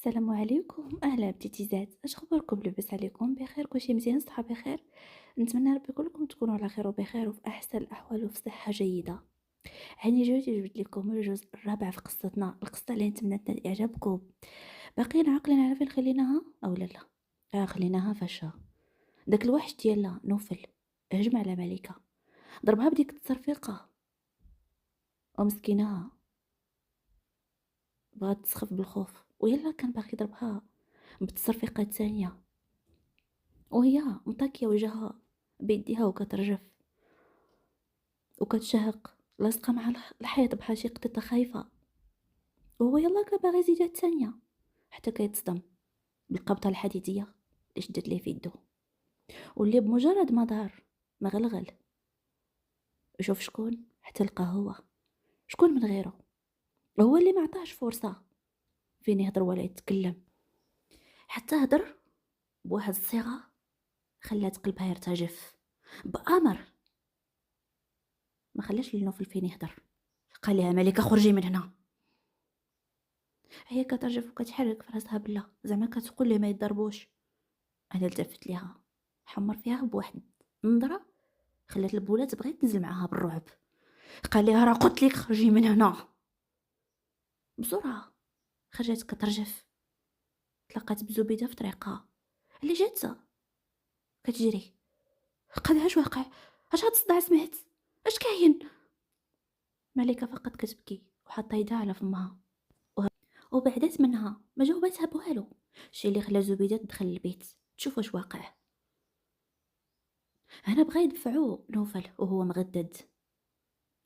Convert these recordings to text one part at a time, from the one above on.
السلام عليكم، أهلا بتيتيزات. اش خباركم؟ لاباس عليكم؟ بخير؟ كلشي مزيان؟ صحابي بخير؟ نتمنى ربي كلكم تكونوا على خير وبخير وفي احسن الاحوال وفي صحه جيده. هاني جبت لكم الجزء الرابع في قصتنا، القصه اللي نتمنى اعجابكم. باقيين عاقلين على فين خليناها او لا؟ خليناها فاشا. داك الوحش ديال نوفل هجم على ملكه، ضربها بديك التصرفيقه ومسكينها بغات تسخف بالخوف، ويلا كان باغي يضربها بالتصرفيقه الثانيه وهي مطاكيه وجهها بيديها وكترجف وكتشهق لاصقه مع الحيط بحال شي قطيطه خايفه. وهو يلا كان باغي يزيدها الثانيه حتى كيتصدم بالقبضه الحديديه اللي شدت ليه في يدو، واللي بمجرد ما دار ما غلغل وشوف شكون حتى لقى هو. شكون من غيره؟ هو اللي ما عطاهش فرصه فين يهضر ولا يتكلم، حتى هضر بواحد الصيغه خلات قلبها يرتجف. بأمر ما خلاش لنوفل فين يهضر، قال لها ملكه خرجي من هنا. هي كترجف وكتحرك في راسها بلا زعما كتقول لي ما يضربوش. انا التفت ليها حمر فيها بواحد النظره خلات البوله تبغي تنزل معاها بالرعب. قال لها راه قلت لك خرجي من هنا. بسرعه خرجت كترجف، تلاقات بزبيده في طريقها اللي جات كتجري. قالها اش واقع؟ اش هاد الصداع سمعت؟ اش كاين؟ ملكه فقط كتبكي وحاطه يدها على فمها وبعدت منها ما جاوبتها بوالو. الشي اللي خلى زبيده تدخل البيت تشوف واش واقع. هنا بغا يدفعو نوفل وهو مغدد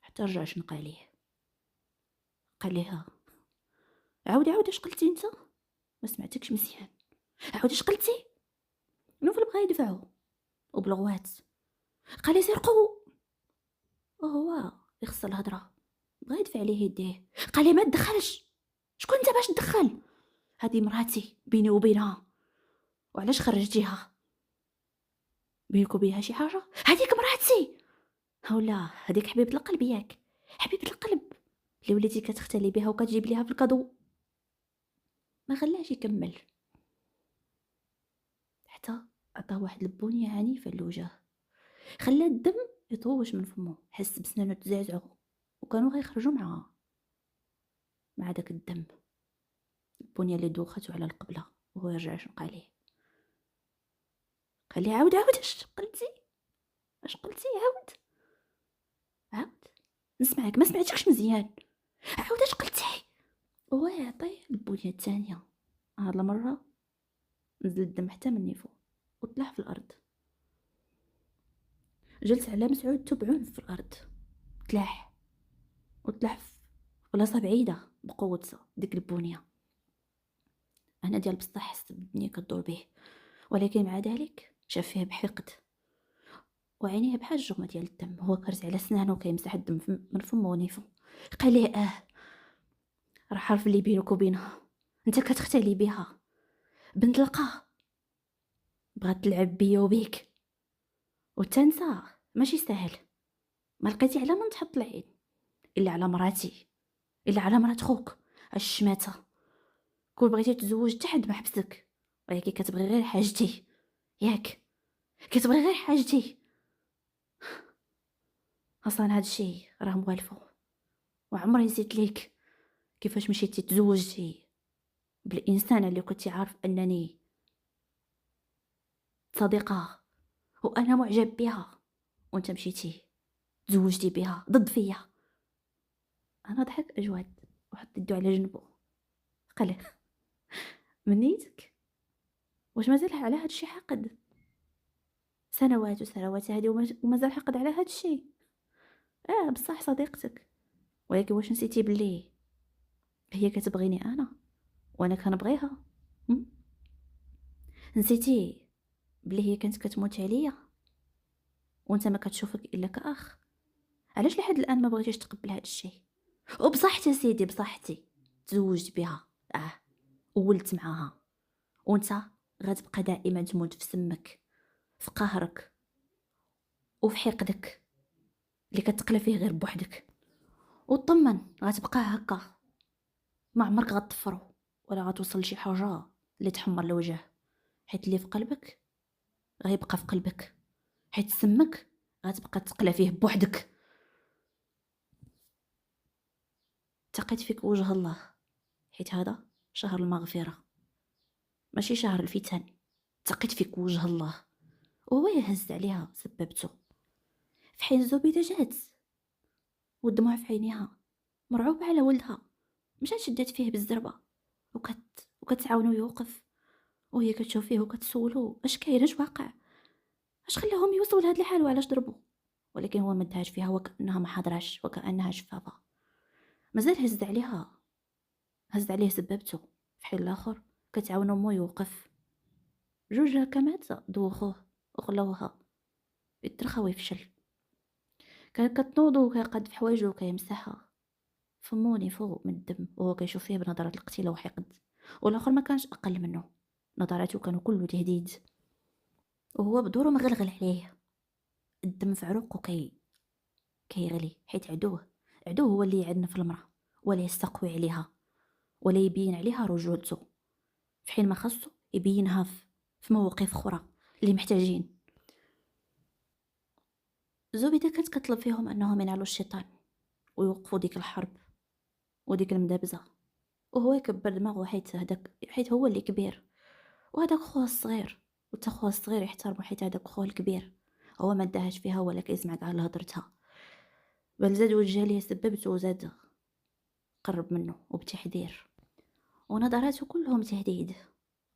حتى رجع شنق عليه. قال لها عاودي اش قلتي انت؟ ما سمعتكش مزيان، عاودي اش قلتي؟ نوفل بغا يدفعو وبالغوات قال لي سرقوا، وهو يخص الهضره بغا يدفع عليه يديه. قال لي ما تدخلش، شكون انت باش تدخل؟ هذه مراتي بيني وبينها، وعلاش خرجتيها؟ بينك وبينها شي حاجه؟ هذيك مراتي. هولا هذيك حبيبه القلب ياك، حبيبه القلب اللي وليتي كتختلي بها وكتجيب ليها في الكادو. ما خلاش يكمل حتى عطاه واحد البنيه عنيفه للوجه، خلى الدم يطوش من فمه، حس بسنانه تزعزعوا وكانوا غيخرجوا مع داك الدم. البنيه اللي دوخته على القبله وهو يرجع شنق عليه. قال لي عاود اش قلتي؟ اش قلتي؟ عاود نسمعك، ما سمعتكش مزيان، عاود اش قلتي؟ هو يعطيه البنيه الثانيه. هاد المره نزل الدم حتى من نيفو وطلع في الارض. جلس على مسعود تبعون في الارض، تلاح وتلاح في بلاصه بعيده بقوه ديك البنيه. انا ديال بصح حس بالدنيا كدور به، ولكن مع ذلك شاف فيه بحقد وعينيه بحال الجغمه ديال الدم. هو كرز على سنانه وكيمسح الدم من فمه ونيفو. قال لي راه حرف اللي بينك وبينها، انت كتختلي بها بنت القاه، بغات تلعب بيا وبيك وتنسى. ماشي سهل، ما لقيتي على من تحط العين الا على مراتي، الا على مرات خوك الشماته. كون بغيتي تزوج حتى حد ما حبسك، ولكن كتبغي غير حاجتي ياك، كتبغي غير حاجتي. اصلا هاد الشيء راه موالفو، وعمري نسيت ليك كيفاش مشيتي تزوجتي بالانسانه اللي كنتي عارف انني صديقه وانا معجب بها، وانت مشيتي تزوجتي بها ضد فيا. انا ضحك اجود وحط يدو على جنبه. قال من نيتك واش مازال على هاد الشيء حاقد؟ سنوات وسنوات هادي ومازال حاقد على هاد الشيء؟ بصح صديقتك، ولكن واش نسيتي بلي هي كتبغيني انا وانا كنبغيها؟ نسيتي بلي هي كانت كتموت عليا وانت ما كتشوفك الا كاخ؟ علاش لحد الان ما بغيتيش تقبل هاد الشيء؟ وبصحتي سيدي بصحتي تزوجت بها وولدت معاها، وانت غتبقى دائما تموت في سمك، في قهرك وفي حقدك اللي كتقلى فيه غير بوحدك. وطمن غتبقى هكا، ما عمرك غتطفرو. ولا غتوصل لشي حاجه اللي تحمر الوجه، حيت اللي في قلبك غيبقى في قلبك، حيت سمك غتبقى تقلى فيه بوحدك. تقيت فيك وجه الله، حيت هذا شهر المغفره ماشي شهر الفتن. تقيت فيك وجه الله وهو يهز عليها سببته. في حين زبيدة جات والدموع في عينيها، مرعوبة على ولدها، مشات شدات فيه بالزربة وكتعاونو يوقف، وهي كتشوف فيه وكتسولو اش كاين، اش واقع، اش خلاهم يوصلوا لهاد الحال وعلاش ضربوا. ولكن هو مدهاش فيها وكأنها ما حضراش، وكأنها شفافة. مازال هز عليه سببته. في حين الاخر كتعاونو مو يوقف. جوج كمات دوخوه وخلوها يترخى ويفشل. كان كتنوضو وكيقاد في حوايجو وكيمسحها. فموني فوق من الدم وهو كيشوف فيه بنظرة القتيلة وحقد، والاخر ما كانش اقل منه، نظراته كانوا كله تهديد، وهو بدورو مغلغل عليه. الدم في عروقه كيغلي، حيت عدوه هو اللي يعنف المرأة ولا يستقوي عليها ولا يبين عليها رجولته، في حين ما خصو يبينها في مواقف اخرى اللي محتاجين. زبيدة كانت كتطلب فيهم انهم ينعلوا الشيطان ويوقفوا ديك الحرب وديك المدابزة، وهو يكبر دماغه حيت هو اللي كبير، وهداك خوها الصغير، وتا خوها الصغير يحترمو حيت هداك خوها الكبير. هو ما داهاش فيها ولا كيسمع كاع لهضرتها، بل زاد وجه ليه سببته وزاد قرب منه وبتحذير، ونظراته كلهم تهديد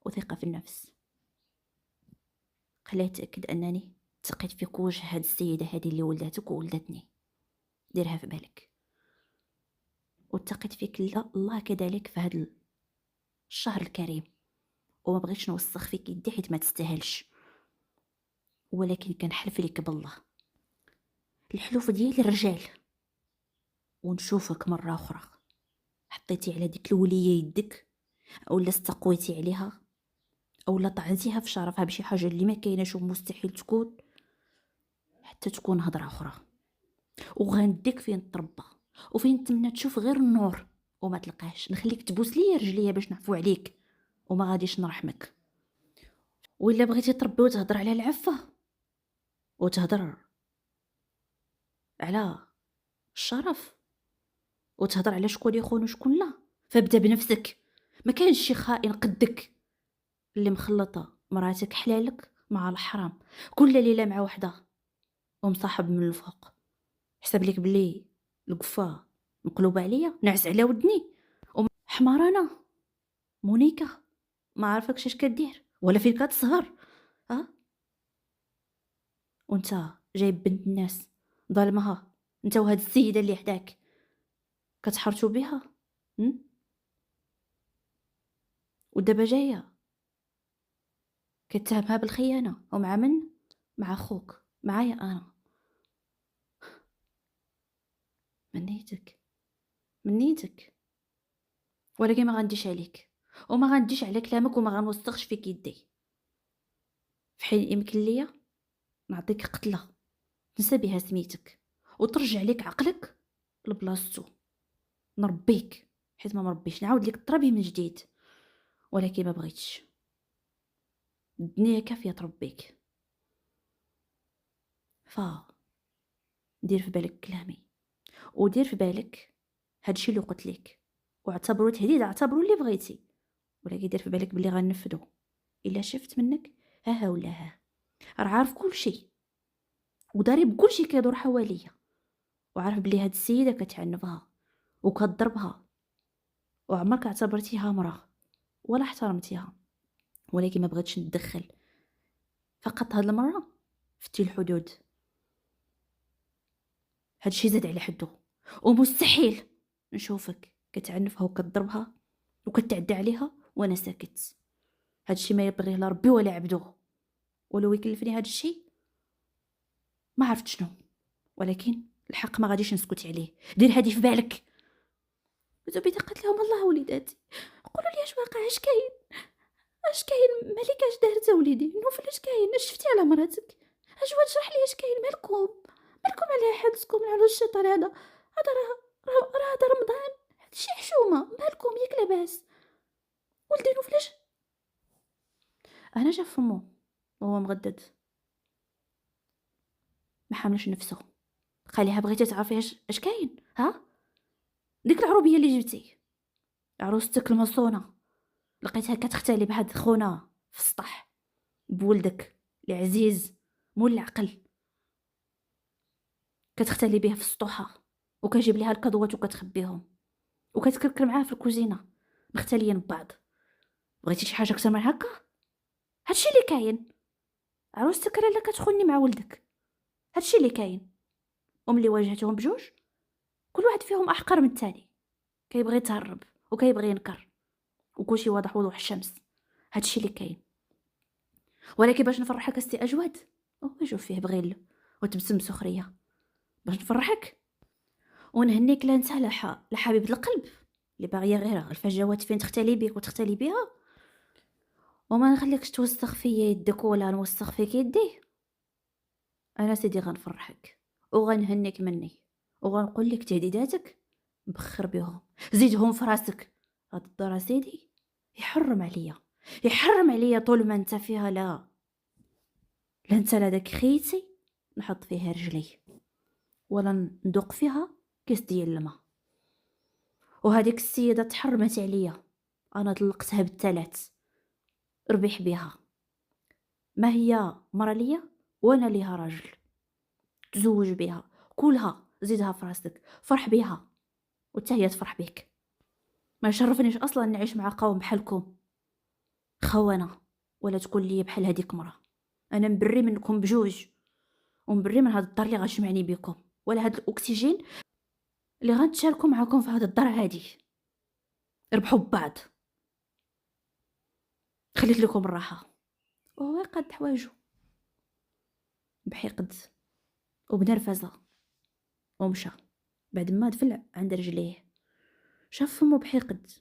وثقة في النفس. خليه يتأكد أنني تقيت فيك وجه هاد السيدة هادي اللي ولدتك وولدتني، ديرها في بالك. واتقيت فيك الله كذلك في هاد الشهر الكريم، وما بغيتش نوسخ فيك يدي حيت ما تستاهلش، ولكن كنحلف لك بالله الحلوف ديال الرجال، ونشوفك مرة أخرى حطيتي على ديك الولية يدك، أولا استقويتي عليها، أولا طعنتيها في شرفها بشي حاجة اللي ما كايناش ومستحيل تكون، حتى تكون هضرة أخرى. وغنديك فين تربى وفين تمنى تشوف غير النور وما تلقاش، نخليك تبوس ليا رجليا باش نعفو عليك وما غاديش نرحمك. وإلا بغيتي تربي وتهضر على العفة وتهضر على الشرف وتهضر على شكون يخون وشكون لا، فابدا بنفسك. ما كاينش شي خائن قدك اللي مخلطه مراتك حلالك مع الحرام كل ليله مع وحده ومصاحب من الفوق. حسب لك بلي القفاه مقلوبه عليا، نعس على ودني، حمارانه مونيكا ما عارفكش اش كدير ولا فين كتسهر. وانت جايب بنت الناس ظالمها، انت وهاد السيده اللي حداك كتحرتوا بها. ودابا جايه كتهمها بالخيانه، ومع من؟ مع خوك، معايا انا. منيتك ولكن ما غنديش عليك وما غنديش على كلامك وما غنوسخش فيك يدي. في حين يمكن ليا نعطيك قتله تنسى بها سميتك وترجع لك عقلك لبلاصتو، نربيك حيت ما مربيش، نعاود لك تربي من جديد، ولكن ما بغيتش. الدنيا كافيه تربيك. دير في بالك كلامي، ودير في بالك هادشي اللي قلت لك، واعتبرو تهديد، اعتبرو اللي بغيتي، ولكن دير في بالك بلي غنفذو. الا شفت منك ها ولا ها، راه عارف كل شيء وداري بكل شيء كيدور حواليا، وعارف بلي هاد السيده كتعنفها وكتضربها وعمرك اعتبرتيها مراه ولا احترمتيها، ولكن ما بغيتش نتدخل. فقط هاد المره فتي الحدود. هادشي زاد على حدو، ومستحيل نشوفك كتعنفها وكتضربها وكتعدى عليها وانا ساكت. هادشي ما يبغيه لا ربي ولا عبدو، ولو يكلفني هادشي ما عرفت شنو، ولكن الحق ما غاديش نسكت عليه. دير هادي في بالك. زبيدة قالت لهم الله وليداتي قولوا لي اش واقع، اش كاين مالك، اش دارت وليدي نوفل، اش كاين، اش شفتي على مراتك، اجوا تشرح لي اش كاين، مالكم على حالتكم على الشيطان هذا راه هذا رمضان، هادشي حشومه، مالكم ياك لاباس. انا شاف فمو وهو مغدد ما حاملش نفسه. خليها بغيتي تعرفي اش كاين، ها ديك العروبيه اللي جبتي، عروستك المصونه، لقيتها كتختالي بهاد خونا في السطح بولدك العزيز مول العقل، كتختالي به في السطوحه وكجيب ليها الكادوات وكتخبيهم وكتكركر معاه في الكوزينه مختاليين ببعض. بغيتي شي حاجه اكثر من هكا؟ هادشي اللي كاين. عروستك لالا كتخوني مع ولدك، هادشي اللي كاين. وملي واجهتهم بجوج كل واحد فيهم احقر من الثاني، كيبغي يتهرب وكيبغي ينكر وكلشي واضح وضوح الشمس. هادشي اللي كاين. ولكن باش نفرحك استي اجود شوف فيه بغيل وتبسم سخريه باش نفرحك ونهنيك لا نسى لحبيبه القلب اللي باغيه غيرها الفجوات فين تختلي بيك وتختلي بيها، وما نخليكش توسخ فيا يدك ولا نوسخ فيك يدي. انا سيدي غنفرحك وغنهنيك مني وغنقول لك تهديداتك بخر بيهم زيدهم في راسك. هاد الدار سيدي يحرم عليا طول ما انت فيها. لا انت لا داك خيتي نحط فيها رجلي ولا ندوق فيها كيس ديال الماء. وهذيك السيده تحرمت عليا، انا طلقتها بالثلاث ربيح بها. ما هي مرة ليا وانا ليها راجل، تزوج بها كلها زيدها في راسك فرح بها وتا هي تفرح بك. ما يشرفنيش اصلا نعيش مع قوم بحالكم خونه، ولا تقول لي بحال هذيك مرة. انا مبري منكم بجوج ومبري من هاد الدار اللي غتجمعني بكم ولا هاد الاكسجين اللي غنتشاركوا معاكم في هاد الدار هادي. ربحوا ببعض، خليت لكم الراحه. وهو قد حوايجو بحقد وبنرفزه ومشى. بعد ما دفل عند رجليه شاف فمو بحقد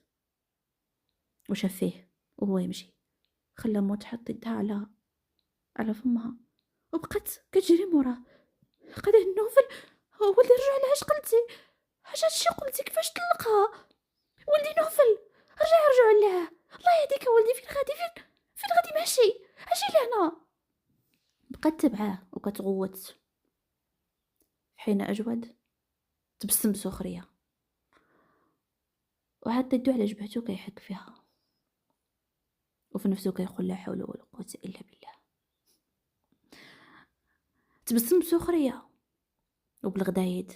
وشاف فيه وهو يمشي، خلى مو تحط يدها على فمها وبقات كتجري موراه. قد النوفل ولدي رجع لها. اش قلتي؟ هادشي قلتي؟ كيفاش طلقها؟ ولدي نوفل رجع لها. الله يهديك ولدي، فين غادي؟ فين غادي ماشي؟ اجي لهنا. بقات تبعاه وكتغوت. حين اجود تبسم بسخريه وحتى يدو على جبهته كيحك فيها وفي نفسه كيقول لا حول ولا قوه الا بالله. تبسم بسخريه وبالغدايد.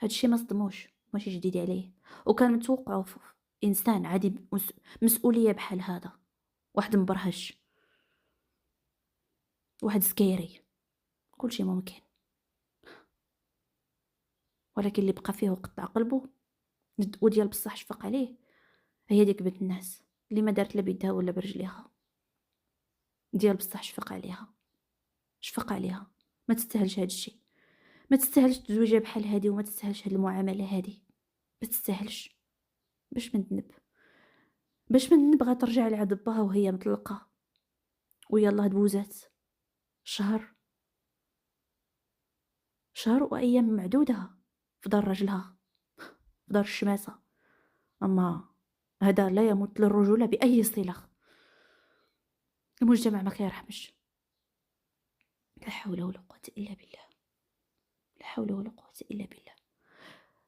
هادشي ما صدموش، ماشي جديد عليه، وكان متوقعه انسان عادي مسؤوليه بحال هذا. واحد مبرهش، واحد سكيري، كلشي ممكن. ولكن اللي بقى فيه وقطع قلبه وديال بصح شفق عليه هي ديك بنت الناس اللي ما دارت لا بيدها ولا برجليها. ديال بصح شفق عليها. ما تستاهلش هاد الشيء، ما تستاهلش تزوجها بحال هادي، وما تستاهلش هاد المعامله هادي، ما تستاهلش. باش من نبغى ترجع لعند باها وهي مطلقه ويلا دوزات شهر وايام معدوده في دار رجلها، في دار الشماسه. اما هذا لا يمت للرجوله باي صله. المجتمع ما كيرحمش. لا حول ولا قوه الا بالله، لا حول ولا قوه الا بالله.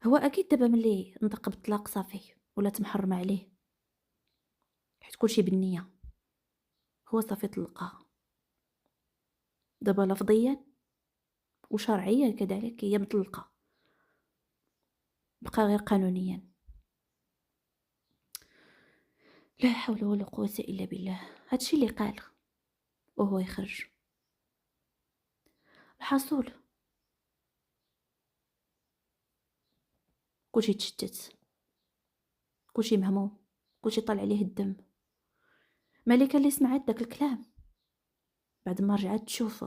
هو اكيد دابا ملي نطق بالطلاق صافي ولا تمحرم عليه، حيت كلشي بالنيه. هو صافي طلقها دابا لفظيا وشرعيا كذلك هي مطلقه، بقى غير قانونيا. لا حول ولا قوه الا بالله. هادشي اللي قال وهو يخرج. الحصول كلشي تشتت، كلشي مهموم، كلشي طالع عليه الدم. ملكه اللي سمعت داك الكلام بعد ما رجعت تشوف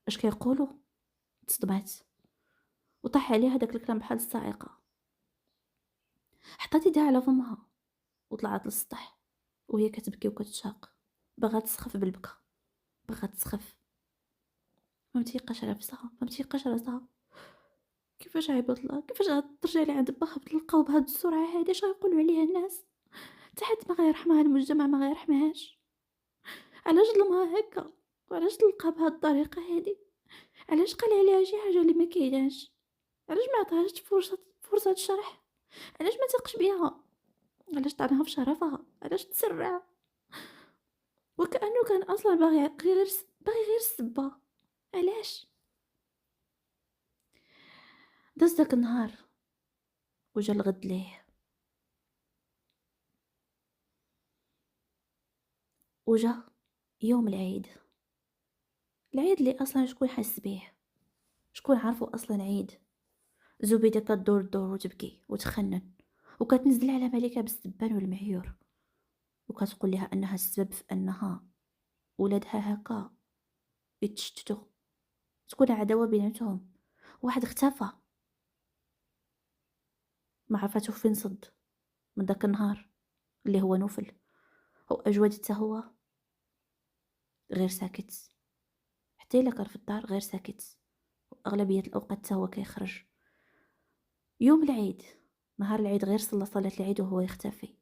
اش كيقولوا تصدمات وطاح عليها داك الكلام بحال الصاعقه. حطات يدها على فمها وطلعت للسطح وهي كتبكي وكتشاق، باغا تسخف بالبكا، باغا تسخف. ما متيقاش راسها. كيفاش عيبط الله، كيفاش غترجع لي عند باها بطلقه وبهاد السرعه هادي؟ اش غيقولوا عليها الناس؟ حتى حد ما غيرحمها، المجتمع ما غيرحمهاش. علاش ظلمها هكا، وعلاش طلقها بهاد الطريقة هادي، علاش قال عليها شي حاجة اللي ما كايناش، علاش ما عطاهاش فرصة شرح، علاش ما تقش بيها، علاش طعنها في شرفها، علاش تسرع، وكأنه كان اصلا باغي غير السبة. علاش؟ داز داك النهار وجا الغد ليه، وجا يوم العيد اللي اصلا شكون حس بيه، شكون عارفو اصلا عيد. زبيدة كدور الدور وتبكي وتخنن، وكتنزل على ملكة بالسبان والمعيور، وكتقول لها انها السبب في انها ولادها هكا يتشتتوا، تكون عداوة بيناتهم. واحد اختفى، ما عرفتو فين صد من داك النهار اللي هو نوفل، واجود حتى هو غير ساكت، حتى الا كان في الدار غير ساكت، واغلبيه الاوقات حتى هو كيخرج. يوم العيد، نهار العيد، غير صلى صلاة العيد وهو يختفي.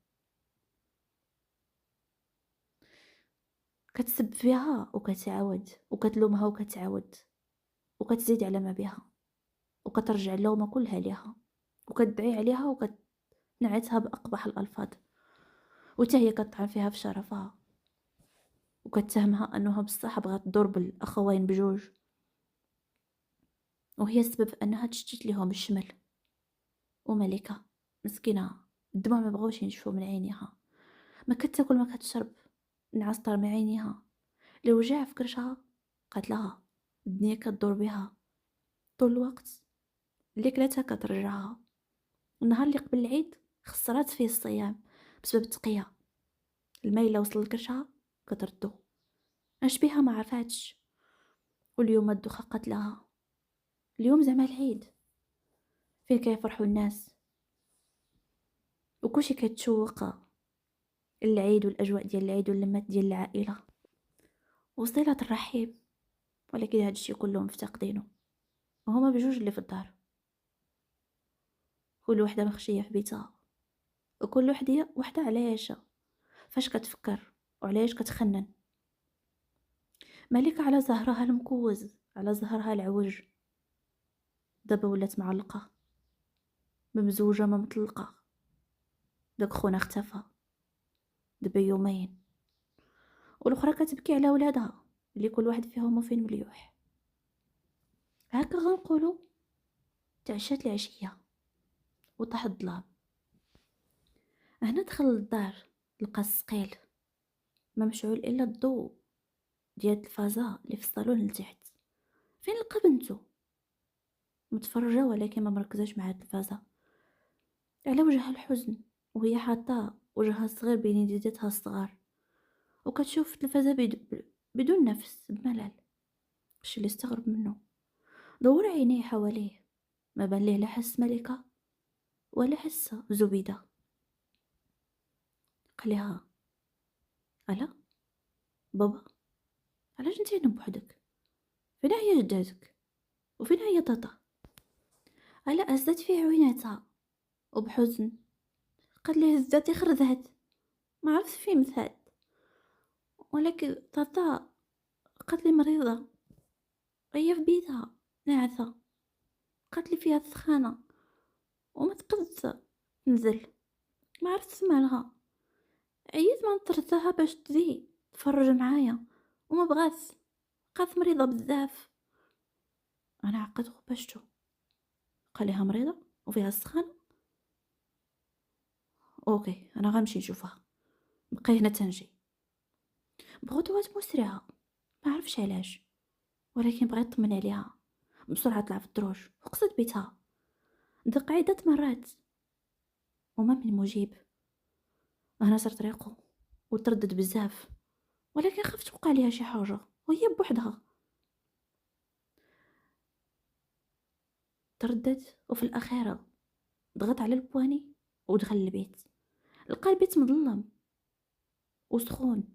كتسب فيها وكتعاود، وكتلومها وكتعاود، وكتزيد على ما بها، وكترجع اللومة كلها ليها، وكتدعي عليها وكتنعتها بأقبح الألفاظ، وتا هي كطعن فيها في شرفها، وكتهمها أنها بصح بغات تضرب بالأخوين بجوج، وهي السبب في أنها تشتت ليهم الشمل. وملكة مسكينة، الدموع ما بغاوش ينشفوا من عينيها، ما كتاكل ما كتشرب، نعاس طار من عينيها، لو جاع في كرشها قالت لها الدنيا كدور بها طول الوقت، اللي كلاتها كترجعها. النهار اللي قبل العيد خسرات فيه الصيام بسبب التقية، الماء الا وصل لكرشها كتردو، اش بيها ما عرفاتش. واليوم الدوخة قالت لها اليوم زعما العيد فين كيفرحوا الناس، وكلشي كيتشوق العيد والاجواء ديال العيد واللمات ديال العائله وصلة الرحيم، ولكن هاد الشي كله مفتقدينه، وهما بجوج اللي في الدار، كل وحده مخشيه في بيتها، وكل وحده على عيشها، فاش كتفكر وعلاش كتخنن. ملكة على زهرها المكوز، على زهرها العوج، دابا ولات معلقه، ممزوجه ما مطلقه. داك خونا اختفى دابا يومين، والاخرى كتبكي على ولادها اللي كل واحد فيهم فين مليوح. هكا غنقولوا تعشات العشيه وطاح الظلام. هنا دخل للدار، لقى السقيل ما مشعول الا الضوء ديال التلفازه اللي في الصالون لتحت. فين لقى بنته متفرجه ولكن ما مركزاش مع التلفازه، على وجهها الحزن، وهي حاطه وجهها الصغير بين يديتها الصغار، وكتشوف التلفازه بدون نفس، بملل. الشي اللي استغرب منه دور عينيه حواليه، ما بان ليه لا حس ملكه ولا حس زبيده. قال لها الا بابا، علاش انت هنا بوحدك؟ فين هي جداتك وفين هي طاطا؟ الا هزت فيه عويناتها وبحزن قال لي هزاتي خرذات، ما عرفت فين مثات، ولكن طاطا قالت لي مريضه، هي في بيتها ناعسه، قالت لي فيها السخانه وما تقدرش تنزل، ما عرفت مالها، عييت ما نطرتها باش تجي تفرج معايا وما بغات، بقات مريضه بزاف. انا عقدت وبشتو، قال لها مريضه وفيها السخانه، اوكي انا غنمشي نشوفها، بقي هنا تنجي. بخطوات مسرعه، ما عرفش علاش، ولكن بغيت يطمن عليها. بسرعه طلع في الدروج وقصد بيتها، دق عدة مرات وما من مجيب. انا صرت ريقو وتردد بزاف، ولكن خفت توقع ليها شي حاجه وهي بوحدها. تردد وفي الاخيره ضغط على البواني ودخل البيت. لقى البيت مظلم وسخون،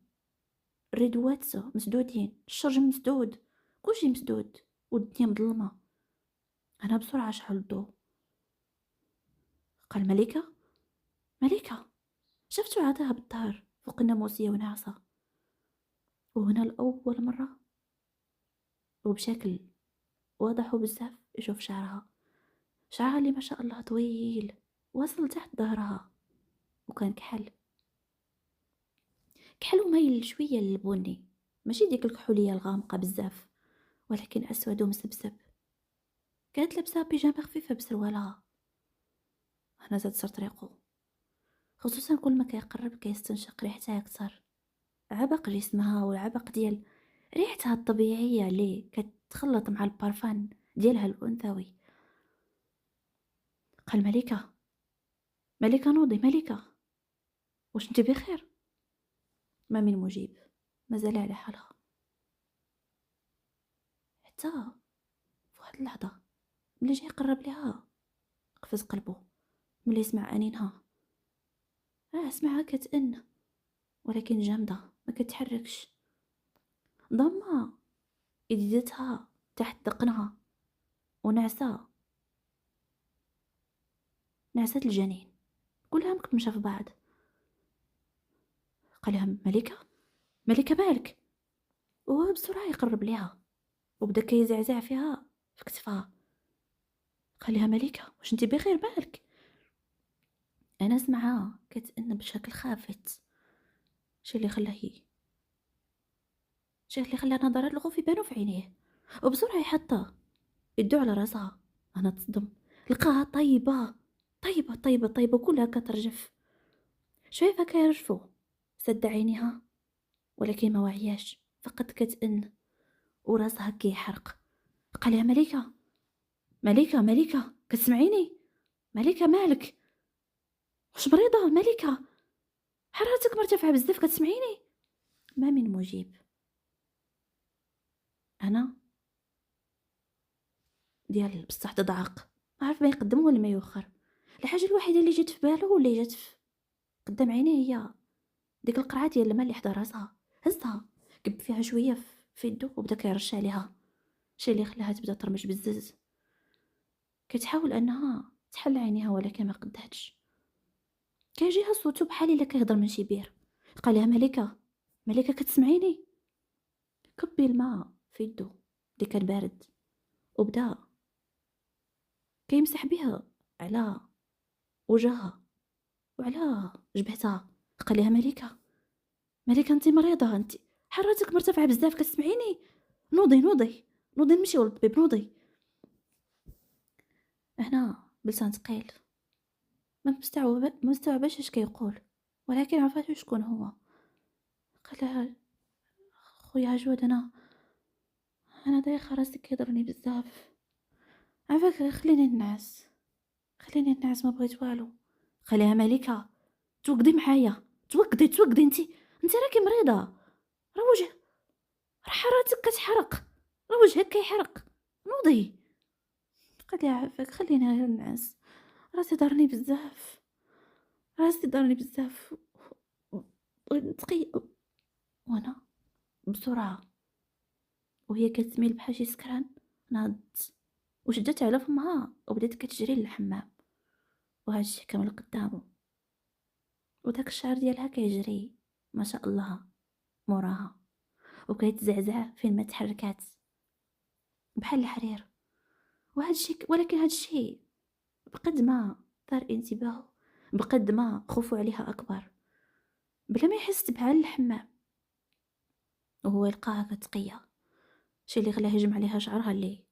الريدوات مسدودين، الشرج مسدود، كلشي مسدود، والدنيا مظلمه. انا بسرعه شعل الضوء. قال ملكه، ملكه، شفتو عطاها بالدار فوق الناموسيه ونعسه، وهنا لأول مرة وبشكل واضح وبزاف يشوف شعرها اللي ما شاء الله طويل واصل تحت ظهرها، وكان كحل وميل شوية للبني، ماشي ديك الكحولية الغامقة بزاف ولكن أسود ومسبسب. كانت لابسة بيجامة خفيفة بسروالها. هنا زاد صرت ريقو، خصوصا كل ما كيقرب كيستنشق ريحتها أكثر، عبق جسمها والعبق ديال ريحتها الطبيعية اللي كتخلط مع البارفان ديالها الأنثوي. قال ملكة، ملكة نوضي، ملكة واش انت بخير؟ ما من مجيب، مازال على حالها. حتى في واحد اللحظة ملي جا يقرب ليها قفز قلبه ملي سمع أنينها. سمعها كتأن ولكن جامدة ما كتحركش. ضمها يديتها تحت ذقنها ونعسة الجنين كلها مكتمشة في بعض. قالها ملكة، ملكة مالك؟ وهو بسرعة يقرب ليها وبدا كيزعزع فيها في كتفها. قالها ملكة واش انت بخير مالك؟ انا سمعها كتأن بشكل خافت. شي اللي خلاه نظرات الخوف يبانو في عينيه، وبسرعة يحطها يدو على راسها. انا تصدم، لقاها طيبة طيبة طيبة طيبة كلها كترجف، شايفها كيرجفو. سد عينيها ولكن ما واعياش، فقط كتأن وراسها كيحرق. قال يا ملكة، ملكة ملكة كتسمعيني؟ ملكة مالك؟ واش مريضة ملكة؟ حرارتك مرتفعة بزاف كتسمعيني؟ ما من مجيب. انا ديال بصح تضعق، ما عرف ما يقدم ولا ما يوخر. الحاجه الوحيده اللي جات في باله واللي جات قدام عينيه هي ديك القرعه ديال الماء اللي حدا راسها. هزها كب فيها شويه في يدو وبدا كيرش عليها، شي اللي خلاها تبدا ترمش بالزز. كتحاول انها تحل عينيها ولكن ما قداتش. كيجيها صوتو بحال الا كيهضر من شي بير. قال لها ملكه، ملكه كتسمعيني؟ كبي الماء في يدو اللي كان بارد وبدا كيمسح بها على وجهها وعلى جبهتها. قال لها ملكه، ملكه انت مريضه، انت حرارتك مرتفعه بزاف كتسمعيني؟ نوضي نوضي نوضي نمشيو للطبيب، نوضي. هنا بلسان ثقيل ما مستوعباش اش كيقول ولكن عرفات شكون هو. قال لها خويا عجود، انا دايخه راسي كيضرني بزاف، عافاك خليني نعس ما بغيت والو. خليها ملكه توقدي معايا، توقدي انت راكي مريضه، راه راه حرارتك كتحرق، راه وجهك كيحرق، نوضي. قال لي عافاك خليني غير نعس، راسي ضرني بزاف بغيت نتقيا. وانا بسرعه وهي كتميل بحال شي سكران ناضت وشدت على فمها وبدات كتجري للحمام، وهذا الشيء كامل قدامه وداك الشعر ديالها كيجري ما شاء الله موراها وكيتزعزع فين ما تحركات بحال الحرير. ولكن هذا الشيء بقد ما ثار انتباهه بقد ما خوفوا عليها اكبر. بلا ما يحس بحال الحمام وهو يلقاها كتقيا، شي اللي خلاه يجمع عليها شعرها اللي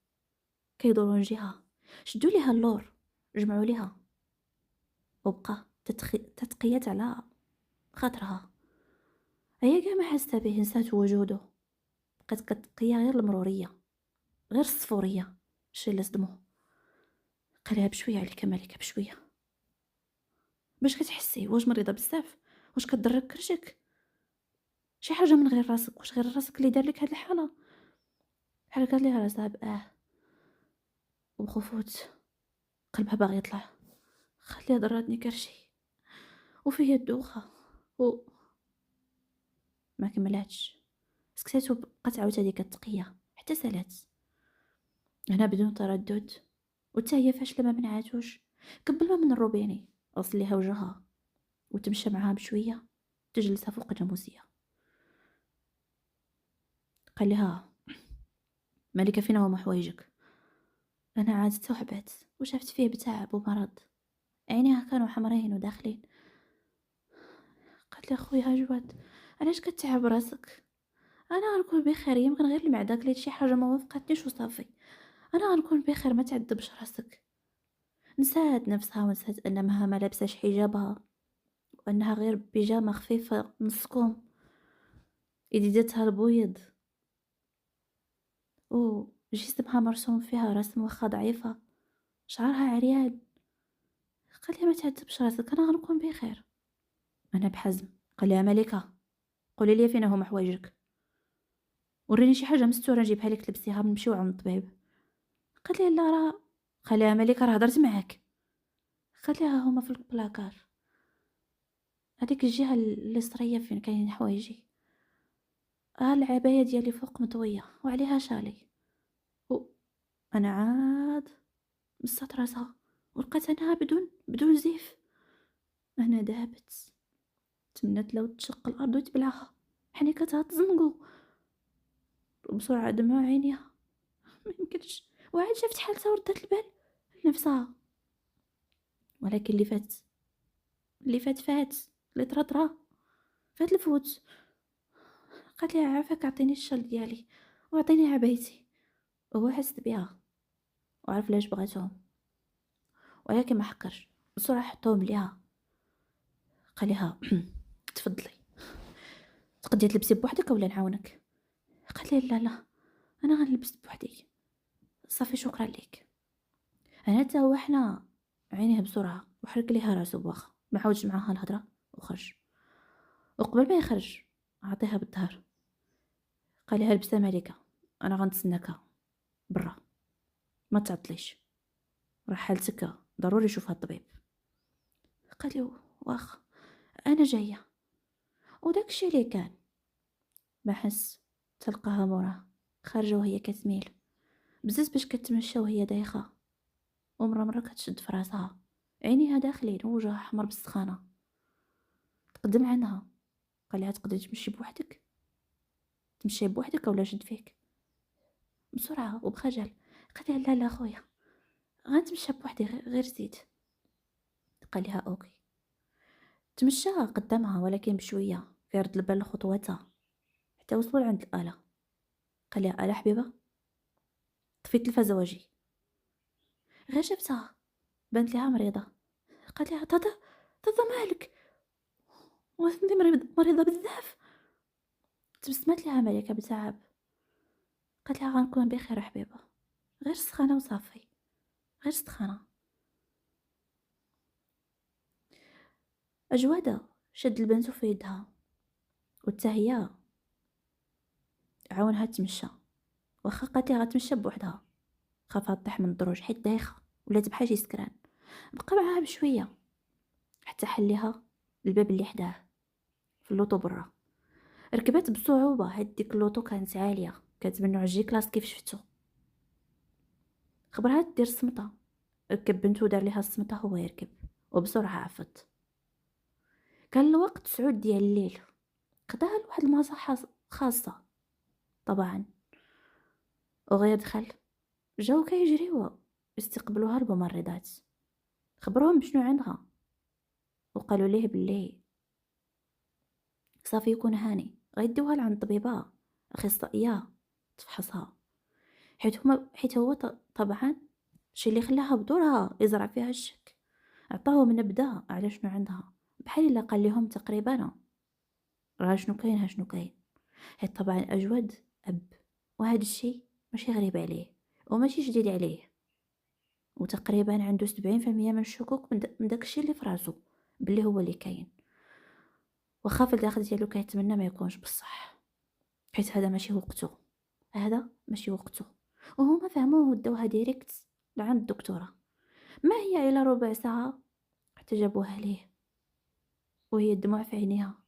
كيدورو من جهه، شدوا ليها اللور جمعوا ليها وبقى تتقيات على خاطرها. هي كاع ما حاسه به، نسات وجوده، بقات كتقيا غير المروريه غير الصفوريه. الشي اللي صدمو قالها بشويه عليك مالك، بشويه باش كتحسي واش مريضه بزاف، واش كضرك كرشك، شي حاجه من غير راسك، واش غير راسك اللي دار لك هاد الحاله؟ حركت ليها راسها باه وبخفوت قلبها باغي يطلع. خليها ضراتني كرشي وفيه الدوخه ما كملاتش، سكتات وبقات عاوتاني كتقيا حتى سالات. هنا بدون تردد وتا هي فاشله ما منعاتوش، كب الماء من الروبيني غسل ليها وجهها وتمشى معاها بشويه تجلسها فوق الناموسيه. قال لها ملكة فين هما حوايجك؟ انا عاد استوعبت وشفت فيه بتعب ومرض، عينيها كانوا حمرين وداخلين. قالت لي خويا جواد علاش كتعب راسك؟ انا غنكون بخير، يمكن غير المعده كليت شي حاجه ما وافقتنيش وصافي، انا غنكون بخير ما تعذبش راسك. نسات نفسها ونسات انها ما لابساش حجابها وانها غير بيجامه خفيفه نص كوم، يديتها البويض وجسمها مرسوم فيها رسم واخا ضعيفه، شعرها عريان. قال لي ما تعذبش راسك انا غنكون بخير. انا بحزم. قال لها ملكه قولي لي فين هما حوايجك، وريني شي حاجه مستوره نجيبها لك تلبسيها نمشيو عند الطبيب. قال لي لا راه. قال لها ملكه راه هضرت معاك. قال لها هما في البلاكار، هذيك الجهه اليسريه فين كاين حوايجي. العبايه ديالي فوق مطويه وعليها شالي. انا عاد مصات راسها ولقيت انها بدون زيف. انا دابت تمنات لو تشق الارض وتبلعها، حنيكتها تزنقو بسرعه دموع عينيها. ما يمكنش. وعاد شفت حالتها وردت البال لنفسها. ولكن اللي فات اللي طرا فات الفوت. قالت لي عافاك عطيني الشال ديالي وعطيني عبايتي. وهو حس بها وعرف لاش بغاتهم، ولكن ما حكرش بسرعه حطوهم ليها. قال لها تفضلي تقدري تلبسي بوحدك ولا نعاونك؟ قالت لي لا لا انا غنلبس بوحدي صافي شكرا لك. انا تاوحنا عينيه بسرعه وحرك ليها راسو بواخا ما عاودش معاها الهضره وخرج. وقبل ما يخرج عطيها بالظهر. قال لها لبسه ملكه انا غنتسناك برا ما تعطليش، راه حالتك ضروري يشوفها الطبيب. قال لي واخا انا جايه. وداك الشيء اللي كان ما حس تلقاها موراه خارجه وهي كتميل بزاف باش كتمشى وهي دايخه، ومره كتشد في راسها، عينيها داخلين ووجهها احمر بالسخانه. تقدم عنها قال لها تقدري تمشي بوحدك ولا شد فيك بسرعه وبخجل. قال لها لا لا خويا غنتمشى بوحدي غير زيد. قال لها اوكي. تمشى قدامها ولكن بشويه في رد البال خطواتها حتى وصلوا عند الآلة. قال لها آلة حبيبه طفي التلفازه واجي. غير شفتها بانت لها مريضه. قالت لها تاتا مالك؟ وثني مريضه بزاف. تبسمت لها ملكه بتعب. قالت لها غنكون بخير حبيبه غير سخانه وصافي غير سخانه. أجوادة شد البنت في يدها وتا هي عاونها تمشى، واخا قالت لها غتمشى بوحدها خافها تطيح من الدروج حيت دايخه ولات بحال شي سكران. بقى معاها بشويه حتى حليها الباب اللي حداه في اللوطو برا. ركبت بصعوبه حيت ديك اللوطو كانت عاليه كانت من نوع جي كلاس كيف شفتو. خبرها دير السمطه، ركب بنتو دار ليها السمطه هو يركب وبسرعه عفت. كان الوقت 9 ديال الليل، خداها لواحد المصحة خاصة طبعا. وغير دخل جاو كيجريو استقبلوها الممرضات، خبروهم بشنو عندها وقالوا ليه باللي صافي يكون هاني غيديوها لعند طبيبة اخصائيه تفحصها، حيت هو طبعا الشي اللي خلاها بدورها يزرع فيها الشك. عطاهم نبذه على شنو عندها بحال الا قال لهم تقريبا راه شنو كاين ها شنو كاين. حيت طبعا اجود اب وهذا الشيء ماشي غريب عليه وماشي جديد عليه، وتقريبا عنده 70% من الشكوك من داك الشيء اللي في راسو باللي هو اللي كاين، وخاف الداخل ديالو كيتمنى ما يكونش بصح حيت هذا ماشي وقته، هذا ماشي وقته. وهما فهموه ودوها ديريكت لعند الدكتوره. ما هي الى ربع ساعه حتى جابوها ليه وهي الدموع في عينيها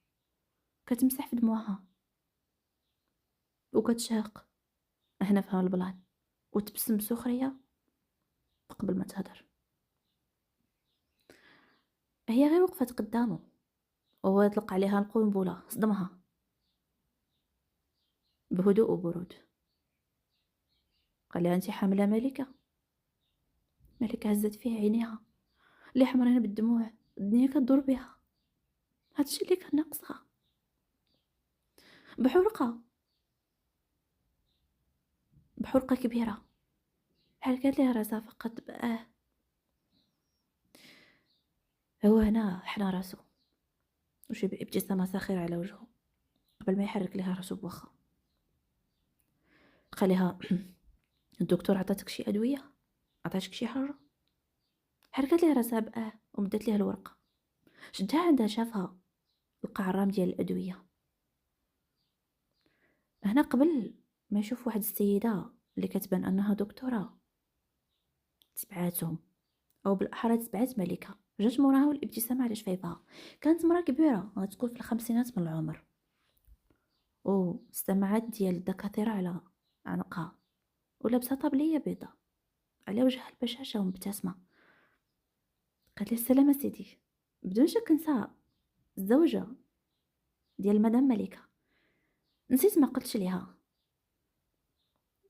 كتمسح في دموعها وكتشاق هنا فهم البلان وتبسم بسخريه قبل ما تهدر. هي غير وقفت قدامه وهو يطلق عليها القنبله صدمها. بهدوء وبرود. قال لها انت حامله ملكه؟ ملكه هزت فيه عينيها اللي حمرين بالدموع، الدنيا كدور بها. هادشي اللي كان ناقصها، بحرقه كبيره. بحال قالت لها راسها فقط باه. هو هنا حنا راسو وشي بابتسامه ساخره على وجهه قبل ما يحرك لها راسو بوخا. قال لها الدكتور عطاتك شي ادويه؟ عطاتك شي حاجه؟ حركت لها راسها باه ومدت لها الورقه. شدها عندها شافها القعرام ديال الادويه. هنا قبل ما يشوف واحد السيده اللي كتبان انها دكتوره تبعاتهم، او بالاحرى تبعات ملكه، جات موراها والابتسامه على شفايفها. كانت مرا كبيره غتكون في الخمسينات من العمر، والسماعات ديال الدكاتره على عنقها، ولابسه طابليه بيضه على وجهها البشاشه ومبتسمه. قالت لي السلامه سيدي. بدون شك نسى الزوجه ديال مدام ملكه. نسيت ما قلتش ليها